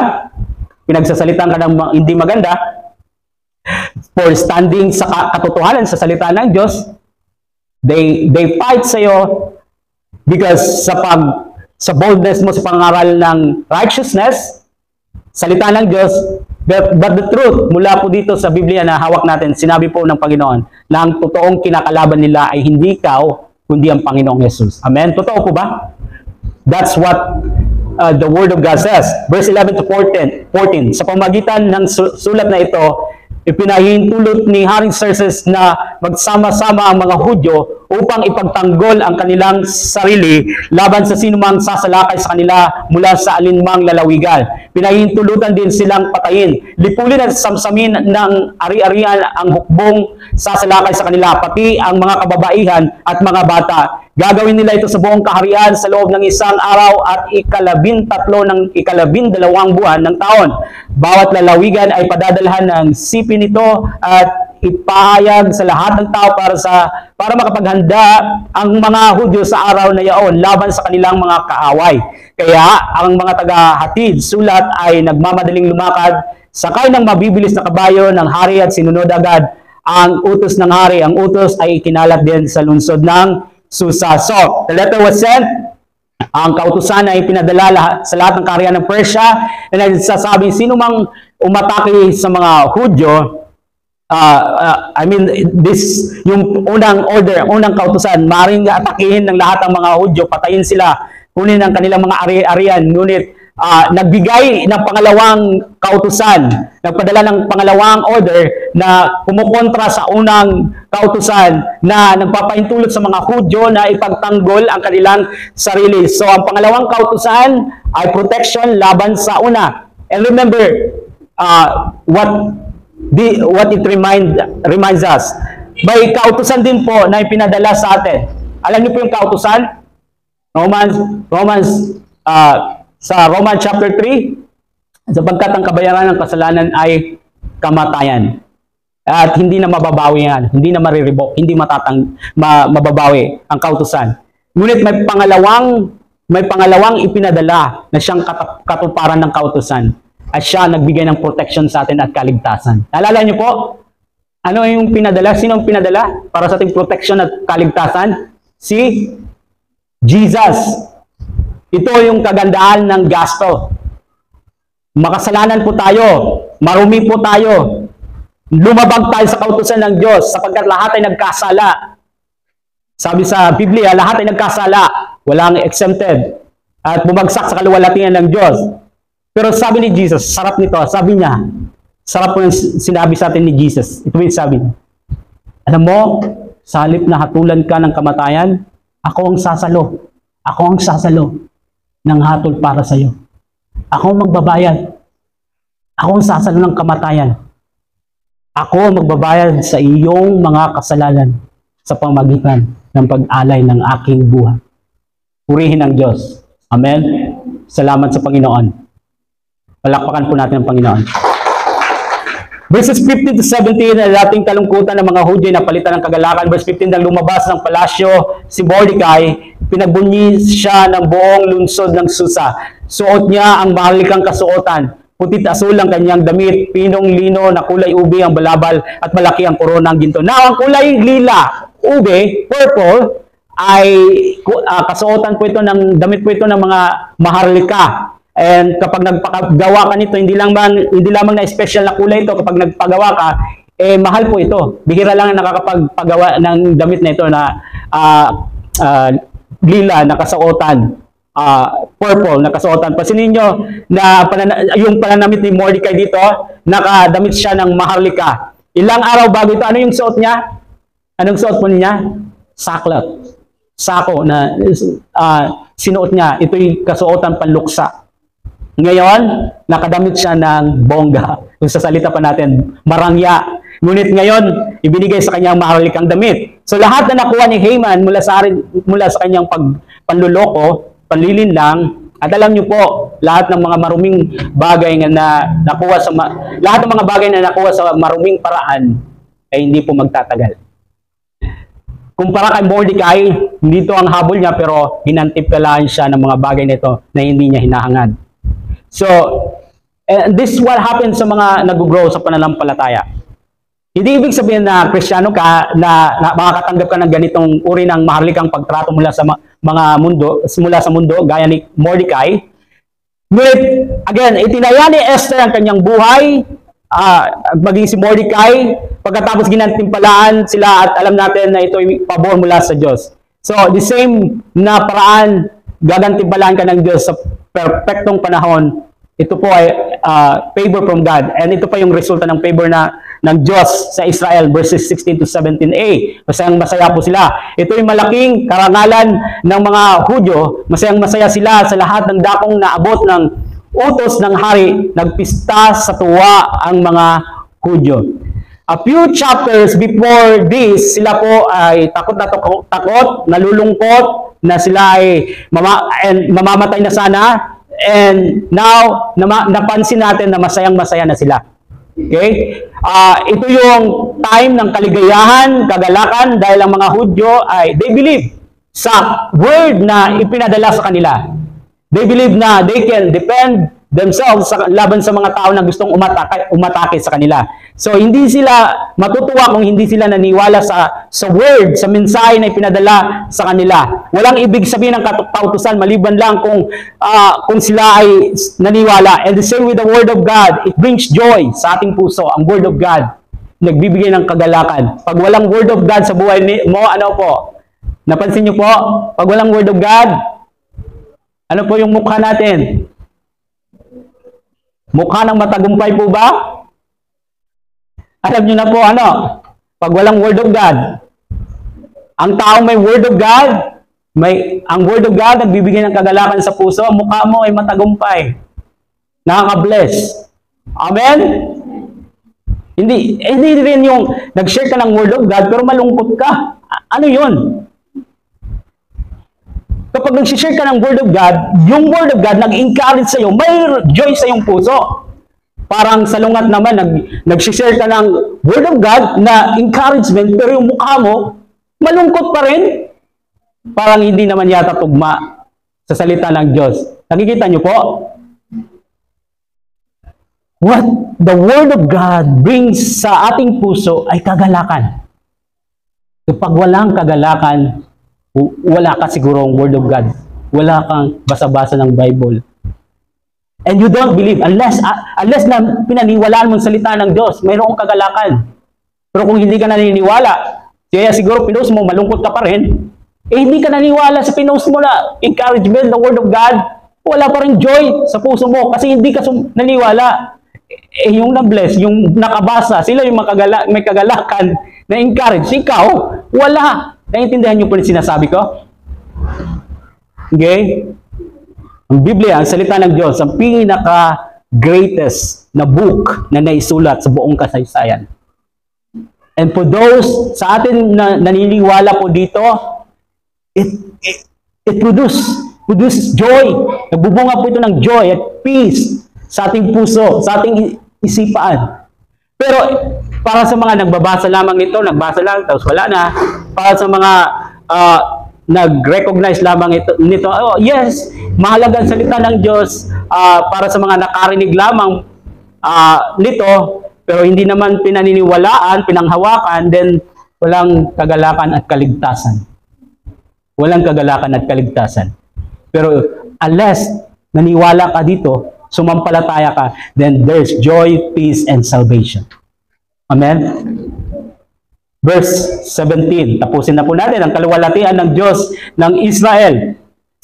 pinagsasalitan ka ng hindi maganda, for standing sa katotohanan sa salita ng Diyos, they fight sa iyo because sa boldness mo sa pangaral ng righteousness, salita ng Diyos, but the truth, mula po dito sa Biblia na hawak natin, sinabi po ng Panginoon na ang totoong kinakalaban nila ay hindi ikaw, kundi ang Panginoong Jesus. Amen? Totoo po ba? That's what the Word of God says. Verse 11 to 14. Sa pamagitan ng sulat na ito, ipinahintulot ni Haring Xerxes na magsama-sama ang mga Hudyo upang ipagtanggol ang kanilang sarili laban sa sinumang sasalakay sa kanila mula sa alinmang lalawigan. Pinahintulutan din silang patayin, lipulin at samsamin ng ari-arian ang hukbong sasalakay sa kanila, pati ang mga kababaihan at mga bata. Gagawin nila ito sa buong kaharian sa loob ng isang araw at 13 ng 12 buwan ng taon. Bawat lalawigan ay padadalhan ng sipin nito at ipahayag sa lahat ng tao para makapaghanda ang mga Hudyo sa araw na iyon laban sa kanilang mga kaaway. Kaya ang mga taga-hatid sulat ay nagmamadaling lumakad, sakay ng mabibilis na kabayo ng hari at sinunod agad ang utos ng hari. Ang utos ay ikinalat din sa lungsod ng Susa. So, the letter was sent. Ang kautusan ay pinadala sa lahat ng kaharian ng Persia. And nagsasabing sino mang umatake sa mga Hudyo, yung unang order, unang kautusan, maaaring atakihin ng lahat ng mga Hudyo, patayin sila, kunin ang kanilang mga ari-arian. Ngunit nagbigay ng pangalawang kautusan, nagpadala ng pangalawang order na kumukontra sa unang kautusan na nagpapahintulot sa mga Hudyo na ipagtanggol ang kanilang sarili. So, ang pangalawang kautusan ay protection laban sa una. And remember, what it reminds us. May kautusan din po na ipinadala sa atin. Alam niyo po yung kautusan? Sa Romans chapter 3, sapagkat ang kabayaran ng kasalanan ay kamatayan. At hindi na mababawi yan, hindi na mariribok, hindi mababawi ang kautusan. Ngunit may pangalawang ipinadala na siyang katuparan ng kautusan. At siya nagbigay ng protection sa atin at kaligtasan. Naalala niyo po? Ano yung pinadala? Sino ang pinadala para sa ating protection at kaligtasan? Si Jesus. Ito yung kagandahan ng gasto. Makasalanan po tayo, marumi po tayo, lumabag tayo sa kautusan ng Diyos sapagkat lahat ay nagkasala. Sabi sa Biblia, lahat ay nagkasala, walang exempted, at bumagsak sa kaluwalhatian ng Diyos. Pero sabi ni Jesus, sarap nito, sabi niya, sarap po yung sinabi sa atin ni Jesus. Ito yung sabi niya, alam mo, sa halip na hatulan ka ng kamatayan, ako ang sasalo ng hatol para sa iyo. Ako ang magbabayad. Ako ang sasalo ng kamatayan. Ako ang magbabayad sa iyong mga kasalanan sa pamagitan ng pag-alay ng aking buhay. Purihin ang Diyos. Amen? Salamat sa Panginoon. Palakpakan po natin ang Panginoon. Verses 15 to 17, na dating kalungkutan ng mga Hudyo na palitan ng kagalakan. Verse 15, nang lumabas ng palasyo si Mordecai, pinagbunyi siya ng buong lungsod ng Susa. Suot niya ang mahalikang kasuotan. Putit asul ang kanyang damit, pinong lino na kulay ube ang balabal at malaki ang korona ng ginto. Now, ang kulay lila, ube, purple, ay kasuotan po ito ng damit po ito ng mga maharlika. And kapag nagpagawa ka nito, hindi lamang na special na kulay ito, kapag nagpagawa ka, mahal po ito. Bihira lang ang nakakapagpagawa ng damit na ito na lila na kasuotan, purple na kasuotan. Pasinin nyo na yung pananamit ni Mordecai dito, nakadamit siya ng maharlika. Ilang araw bago ito, ano yung suot niya? Anong suot po niya? Sackcloth. Sako na sinuot niya. Ito yung kasuotan panluksa. Ngayon, nakadamit siya ng bongga. Kung sa salita pa natin, marangya. Ngunit ngayon, ibinigay sa kanyang maharlikang damit. So lahat na nakuha ni Haman mula sa kanyang panluloko, panlilinlang, at alam niyo po, lahat ng mga maruming bagay na nakuha lahat ng mga bagay na nakuha sa maruming paraan ay hindi po magtatagal. Kumpara kay Mordecai, hindi ito ang habol niya pero hinantipalaan siya ng mga bagay nito na hindi niya hinahangad. So, this is what happens sa mga nag-grow sa pananampalataya. Hindi ibig sabihin na Kristiyano ka, na makakatanggap ka ng ganitong uri ng maharlikang pagtrato mula sa mundo, gaya ni Mordecai. Ngunit, again, itinaya ni Esther ang kanyang buhay, maging si Mordecai, pagkatapos ginantimpalaan sila at alam natin na ito ay pabor mula sa Diyos. So, the same na paraan, gagantimpalaan ka ng Diyos sa perfectong panahon. Ito po ay favor from God. And ito pa yung resulta ng favor ng Diyos sa Israel, verses 16 to 17a. Masayang-masaya po sila. Ito yung malaking karangalan ng mga Hudyo. Masayang-masaya sila sa lahat ng dakong naabot ng utos ng hari. Nagpista sa tuwa ang mga Hudyo. A few chapters before this, sila po ay takot na takot, nalulungkot, na sila ay mamamatay na sana. And now, napansin natin na masayang-masaya na sila. Okay? Ito yung time ng kaligayahan, kagalakan, dahil ang mga Hudyo ay, they believe sa word na ipinadala sa kanila. They believe na they can depend themselves laban sa mga tao na gustong umatake sa kanila. So hindi sila matutuwa kung hindi sila naniwala sa word, sa mensahe na ipinadala sa kanila. Walang ibig sabihin ng kautusan maliban lang kung sila ay naniwala. And the same with the word of God, it brings joy sa ating puso. Ang word of God nagbibigay ng kagalakan. Pag walang word of God sa buhay mo, ano po? Napansin niyo po? Pag walang word of God, ano po yung mukha natin? Mukha ng matagumpay po ba? Alam niyo na po ano? Pag walang word of God, ang taong may word of God, ang word of God nagbibigay ng kagalakan sa puso, mukha mo ay matagumpay. Nakaka-bless. Amen? Hindi rin yung nag-share ka ng word of God pero malungkot ka. Ano yun? Kapag nag-share ka ng word of God, yung word of God nag-encourage sa'yo, may joy sa iyong puso. Parang salungat naman, nag-share ka ng word of God na encouragement, pero yung mukha mo, malungkot pa rin. Parang hindi naman yata tugma sa salita ng Diyos. Nakikita niyo po? What the word of God brings sa ating puso ay kagalakan. Kapag walang kagalakan, wala ka siguro ang word of God. Wala kang basa-basa ng Bible. And you don't believe unless na pinaniwalaan mo ang salita ng Diyos, mayroong kagalakan. Pero kung hindi ka naniniwala, kaya siguro pinost mo, malungkot ka pa rin, hindi ka naniniwala sa pinost mo na encouragement, the word of God, wala pa rin joy sa puso mo kasi hindi ka naniniwala. Yung na-bless, yung nakabasa, sila yung may kagalakan na encourage. Ikaw, wala. Naiintindihan niyo po yung sinasabi ko? Okay? Ang Biblia, ang salita ng Diyos, ang pinaka-greatest na book na naisulat sa buong kasaysayan. And for those sa atin na naniniwala po dito, it produces joy. Nagbubunga po ito ng joy at peace sa ating puso, sa ating isipan. Pero para sa mga nagbabasa lamang nito, nagbasa lang, tapos wala na. Para sa mga nag-recognize lamang nito, oh yes, mahalaga ang salita ng Diyos para sa mga nakarinig lamang nito, pero hindi naman pinaniniwalaan, pinanghawakan, then walang kagalakan at kaligtasan. Walang kagalakan at kaligtasan. Pero unless naniwala ka dito, sumampalataya ka, then there's joy, peace, and salvation. Amen? Verse 17. Tapusin na po natin. Ang kaluwalhatian ng Diyos ng Israel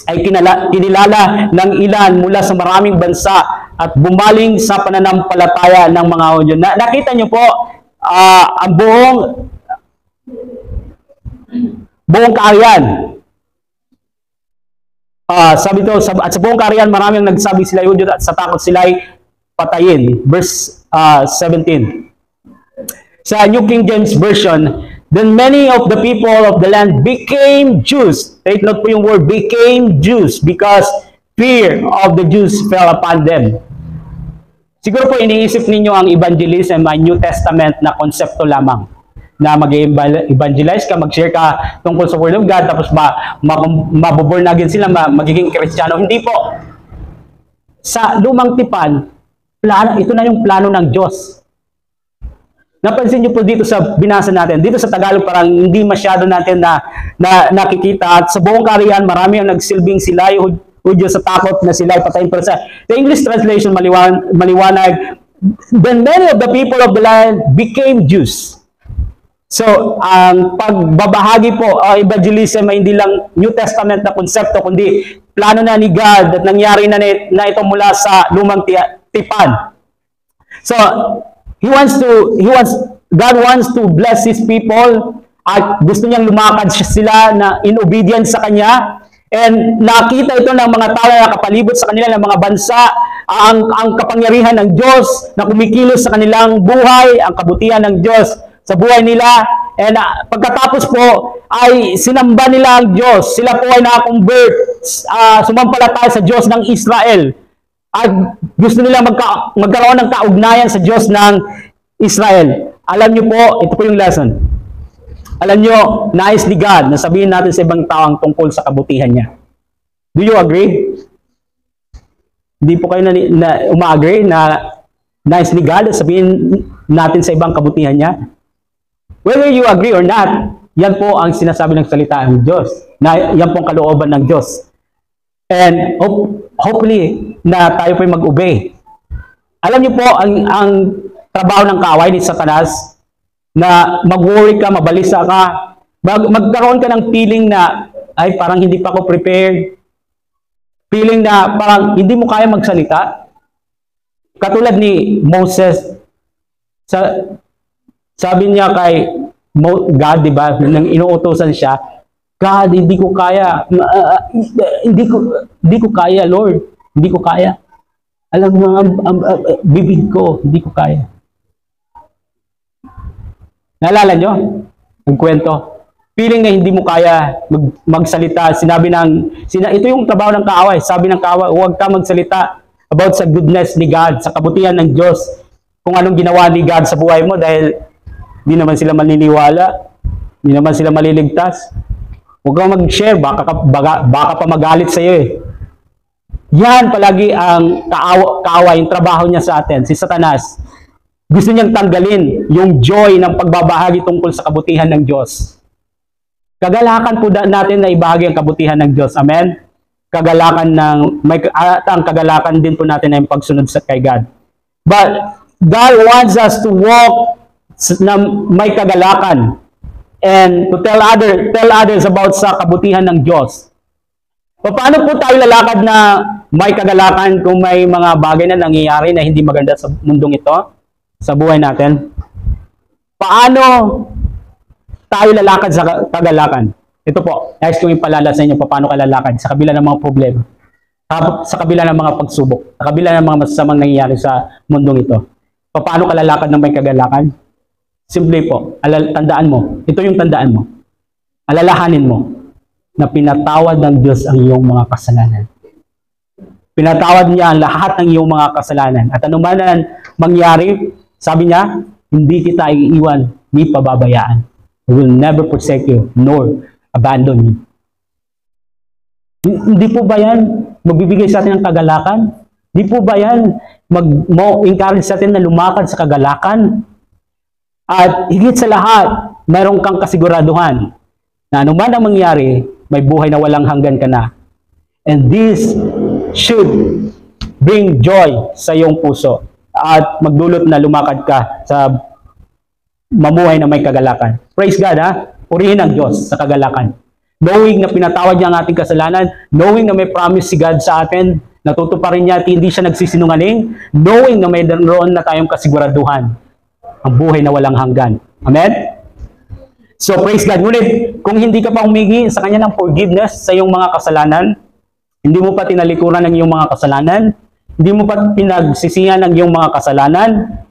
ay kinilala ng ilan mula sa maraming bansa at bumaling sa pananampalataya ng mga Hudyo. Nakita niyo po, ang buong kaharian. Sabi ito, at sa buong kaharian, maraming nagsabi sila Hudyo at sa takot sila ay patayin. Verse 17. Sa New King James Version, then many of the people of the land became Jews. Take note po yung word became Jews because fear of the Jews fell upon them. Siguro po iniisip ninyo ang evangelism ay New Testament na konsepto lamang. Na mag-evangelize ka, mag-share ka tungkol sa Word of God, tapos mabuborn again sila, magiging Kristiyano. Hindi po. Sa lumang tipan, ito na yung plano ng Diyos. Napansin niyo po dito sa binasa natin, dito sa Tagalog parang hindi masyado natin na nakikita at sa buong kaharian marami ang nagsilbing sila yung Hudyo sa takot na sila ay patayin. Pero sa English translation maliwanag, then many of the people of the land became Jews. So, ang pagbabahagi po o evangelism ay hindi lang New Testament na konsepto kundi plano na ni God at nangyari na ito mula sa lumang tipan. So, God wants to bless His people at gusto niyang lumakad sila na in obedience sa Kanya. And nakita ito ng mga tao na kapalibot sa kanila ng mga bansa, ang kapangyarihan ng Diyos na kumikilos sa kanilang buhay, ang kabutihan ng Diyos sa buhay nila. And pagkatapos po ay sinamba nila ang Diyos. Sila po ay nakakonvert, sumampalataya sa Diyos ng Israel. At gusto nila magkaroon ng kaugnayan sa Diyos ng Israel. Alam niyo po, ito po yung lesson. Alam niyo, nais ni God na sabihin natin sa ibang tao ang tungkol sa kabutihan niya. Do you agree? Hindi po kayo umaagree na nais ni God, sabihin natin sa ibang kabutihan niya? Whether you agree or not, yan po ang sinasabi ng salita ng Diyos. Yan po ang kalooban ng Diyos. And hopefully na tayo po mag-obey. Alam niyo po, ang trabaho ng kaaway ni Satanas, na mag-worry ka, mabalisa ka, magkaroon ka ng feeling na, ay parang hindi pa ako prepared. Feeling na parang hindi mo kaya magsalita. Katulad ni Moses, sabi niya kay God, di ba, nang inuutosan siya, God, hindi ko kaya. Hindi ko kaya, Lord. Hindi ko kaya. Alam mo, bibig ko, hindi ko kaya. Naalala nyo? Ang kwento. Feeling na hindi mo kaya magsalita. Ito yung trabaho ng kaaway. Sabi ng kaaway, huwag ka magsalita about sa goodness ni God, sa kabutihan ng Diyos, kung anong ginawa ni God sa buhay mo, dahil hindi naman sila maniniwala, hindi naman sila maliligtas. Huwag kang mag-share, baka pa magalit sa iyo eh. Yan palagi ang kaaway, yung trabaho niya sa atin, si Satanas. Gusto niyang tanggalin yung joy ng pagbabahagi tungkol sa kabutihan ng Diyos. Kagalakan po natin na ibahagi ang kabutihan ng Diyos. Amen? Ang kagalakan din po natin na yung pagsunod kay God. But God wants us to walk na may kagalakan and to tell others about sa kabutihan ng Diyos. Paano po tayo lalakad na may kagalakan kung may mga bagay na nangyayari na hindi maganda sa mundong ito, sa buhay natin? Paano tayo lalakad sa kagalakan? Ito po, nais kong ipalala sa inyo paano ka lalakad sa kabila ng mga problema, sa kabila ng mga pagsubok, sa kabila ng mga masasamang nangyayari sa mundong ito. Paano ka lalakad ng may kagalakan? Simple po, tandaan mo, ito yung tandaan mo. Alalahanin mo na pinatawad ng Diyos ang iyong mga kasalanan. Pinatawad niya ang lahat ng iyong mga kasalanan. At anuman ang mangyari, sabi niya, hindi kita iiwan, ni pababayaan. I will never forsake you, nor abandon you. Hindi po ba yan magbibigay sa atin ng kagalakan? Hindi po ba yan mag-encourage sa atin na lumakad sa kagalakan? At higit sa lahat, mayroon kang kasiguraduhan na anuman ang mangyari, may buhay na walang hanggan ka na. And this should bring joy sa iyong puso at magdulot na lumakad ka sa mamuhay na may kagalakan. Praise God, ha? Purihin ang Diyos sa kagalakan. Knowing na pinatawad niya ang ating kasalanan, knowing na may promise si God sa atin, natutuparin niya at hindi siya nagsisinungaling, knowing na may naroon na tayong kasiguraduhan, ang buhay na walang hanggan. Amen? So, praise God. Ngunit, kung hindi ka pa humingi sa Kanya ng forgiveness sa iyong mga kasalanan, hindi mo pa tinalikuran ng iyong mga kasalanan, hindi mo pa pinagsisihan ng iyong mga kasalanan,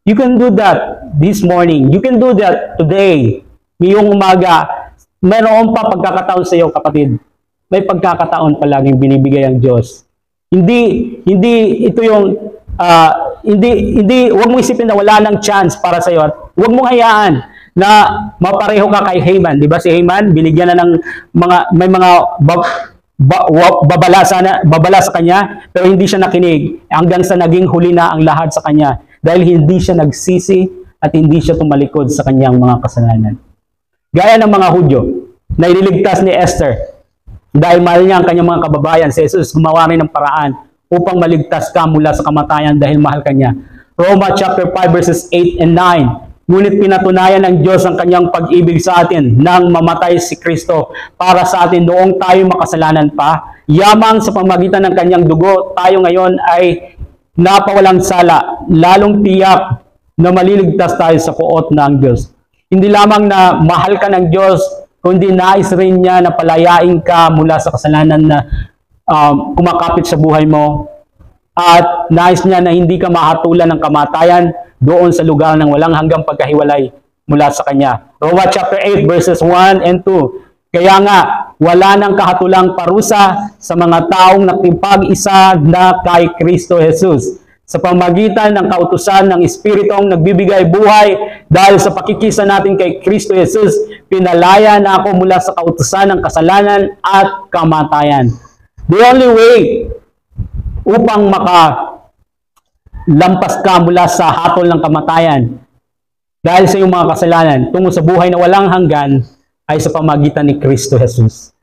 you can do that this morning. You can do that today. Ngayong umaga, mayroon pa pagkakataon sa iyo, kapatid. May pagkakataon palaging binibigay ang Diyos. Hindi ito yung huwag mo isipin na wala nang chance para sa iyo. Huwag mong hayaan na mapareho ka kay Haman. Di ba si Haman, binigyan na ng may mga babala sa kanya, pero hindi siya nakinig hanggang sa naging huli na ang lahat sa kanya dahil hindi siya nagsisi at hindi siya tumalikod sa kanyang mga kasalanan. Gaya ng mga Hudyo na ililigtas ni Esther dahil mahal niya ang kanyang mga kababayan, si Jesus gumawa rin ng paraan upang maligtas ka mula sa kamatayan dahil mahal ka niya. Roma chapter 5 verses 8 and 9. Ngunit pinatunayan ng Diyos ang kanyang pag-ibig sa atin nang mamatay si Kristo para sa atin noong tayo makasalanan pa. Yamang sa pamagitan ng kanyang dugo, tayo ngayon ay napawalang sala, lalong tiyak na maliligtas tayo sa puot ng Diyos. Hindi lamang na mahal ka ng Diyos, kundi nais rin niya na palayain ka mula sa kasalanan na kumakapit sa buhay mo. At nais niya na hindi ka mahatulan ng kamatayan doon sa lugar ng walang hanggang pagkahiwalay mula sa Kanya. Roma chapter 8 verses 1 and 2. Kaya nga, wala nang kahatulang parusa sa mga taong nakipag-isa na kay Kristo Jesus. Sa pamagitan ng kautusan ng Espiritong nagbibigay buhay dahil sa pakikisa natin kay Kristo Jesus, pinalaya na ako mula sa kautusan ng kasalanan at kamatayan. The only way upang lampas ka mula sa hatol ng kamatayan dahil sa iyong mga kasalanan tungo sa buhay na walang hanggan ay sa pamagitan ni Kristo Jesus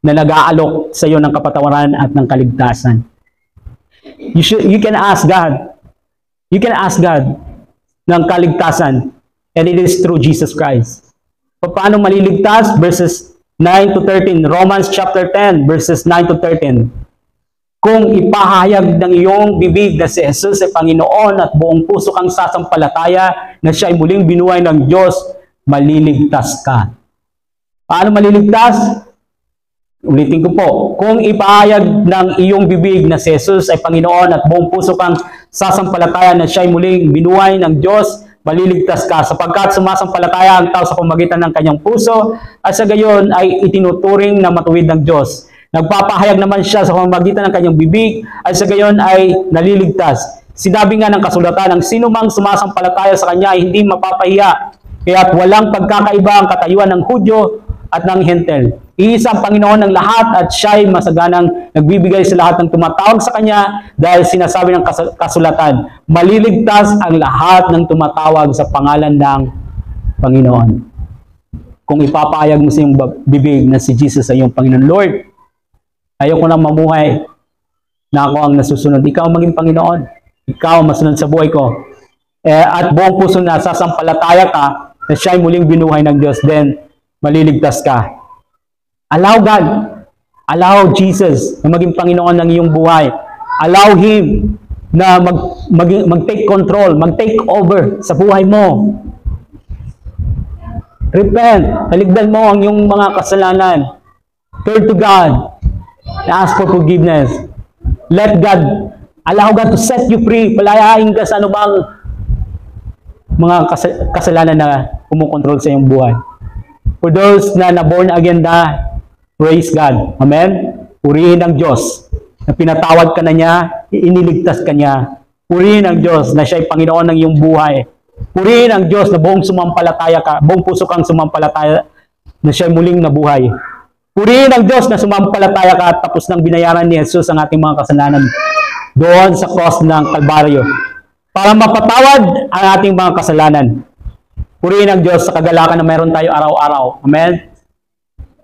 na nag-aalok sa iyo ng kapatawaran at ng kaligtasan. You can ask God. You can ask God ng kaligtasan, and it is through Jesus Christ. Paano maliligtas? Verses 9 to 13. Romans chapter 10, verses 9 to 13. Kung ipahayag ng iyong bibig na si Jesus ay Panginoon at buong puso kang sasampalataya na siya ay muling binuhay ng Diyos, maliligtas ka. Paano maliligtas? Ulitin ko po. Kung ipahayag ng iyong bibig na si Jesus ay Panginoon at buong puso kang sasampalataya na siya ay muling binuhay ng Diyos, maliligtas ka sapagkat sumasampalataya ang tao sa pamagitan ng kanyang puso at sa gayon ay itinuturing na matuwid ng Diyos. Nagpapahayag naman siya sa pamamagitan ng kanyang bibig at sa gayon ay naliligtas. Sinabi nga ng kasulatan, ang sino mang sumasampalataya sa kanya ay hindi mapapahiya. Kaya't walang pagkakaiba ang katayuan ng Hudyo at ng Hentel. Iisa ang Panginoon ng lahat at siya ay masaganang nagbibigay sa lahat ng tumatawag sa kanya dahil sinasabi ng kasulatan, maliligtas ang lahat ng tumatawag sa pangalan ng Panginoon. Kung ipapahayag mo sa iyong bibig na si Jesus ay iyong Panginoon, Lord, ayoko nang mamuhay na ako ang nasusunod. Ikaw maging Panginoon. Ikaw masunod sa buhay ko. At buong puso na sasampalataya ka na siya ay muling binuhay ng Diyos. Then, maliligtas ka. Allow God. Allow Jesus na maging Panginoon ng iyong buhay. Allow Him na mag-take control, mag-take over sa buhay mo. Repent. Haligdan mo ang iyong mga kasalanan. Turn to God. Ask for forgiveness. Let God, allow God to set you free. Palayain ka sa anumang mga kasalanan na kumukontrol sa iyong buhay. For those na born again na, praise God. Amen? Purihin ang Diyos na pinatawad ka na niya, iniligtas ka niya. Purihin ang Diyos na siya ay Panginoon ng iyong buhay. Purihin ang Diyos na buong sumampalataya ka, buong puso kang sumampalataya na siya ay muling nabuhay. Purihin ang Diyos na sumampalataya ka at tapos nang binayaran ni Jesus ang ating mga kasalanan doon sa cross ng Kalbaryo para mapatawad ang ating mga kasalanan. Purihin ang Diyos sa kagalakan na meron tayo araw-araw. Amen?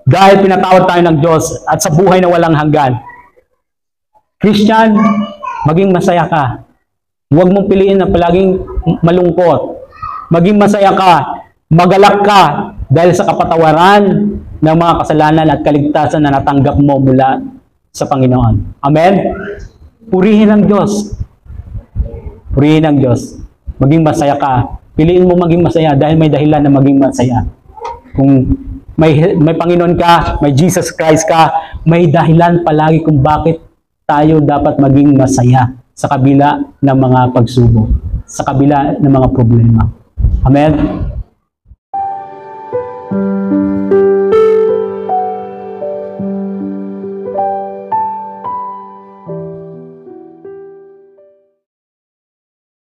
Dahil pinatawad tayo ng Diyos at sa buhay na walang hanggan. Christian, maging masaya ka. Huwag mong piliin na palaging malungkot. Maging masaya ka. Magalak ka dahil sa kapatawaran ng mga kasalanan at kaligtasan na natanggap mo mula sa Panginoon. Amen? Purihin ang Diyos. Purihin ang Diyos. Maging masaya ka. Piliin mo maging masaya dahil may dahilan na maging masaya. Kung may Panginoon ka, may Jesus Christ ka, may dahilan palagi kung bakit tayo dapat maging masaya sa kabila ng mga pagsubok, sa kabila ng mga problema. Amen?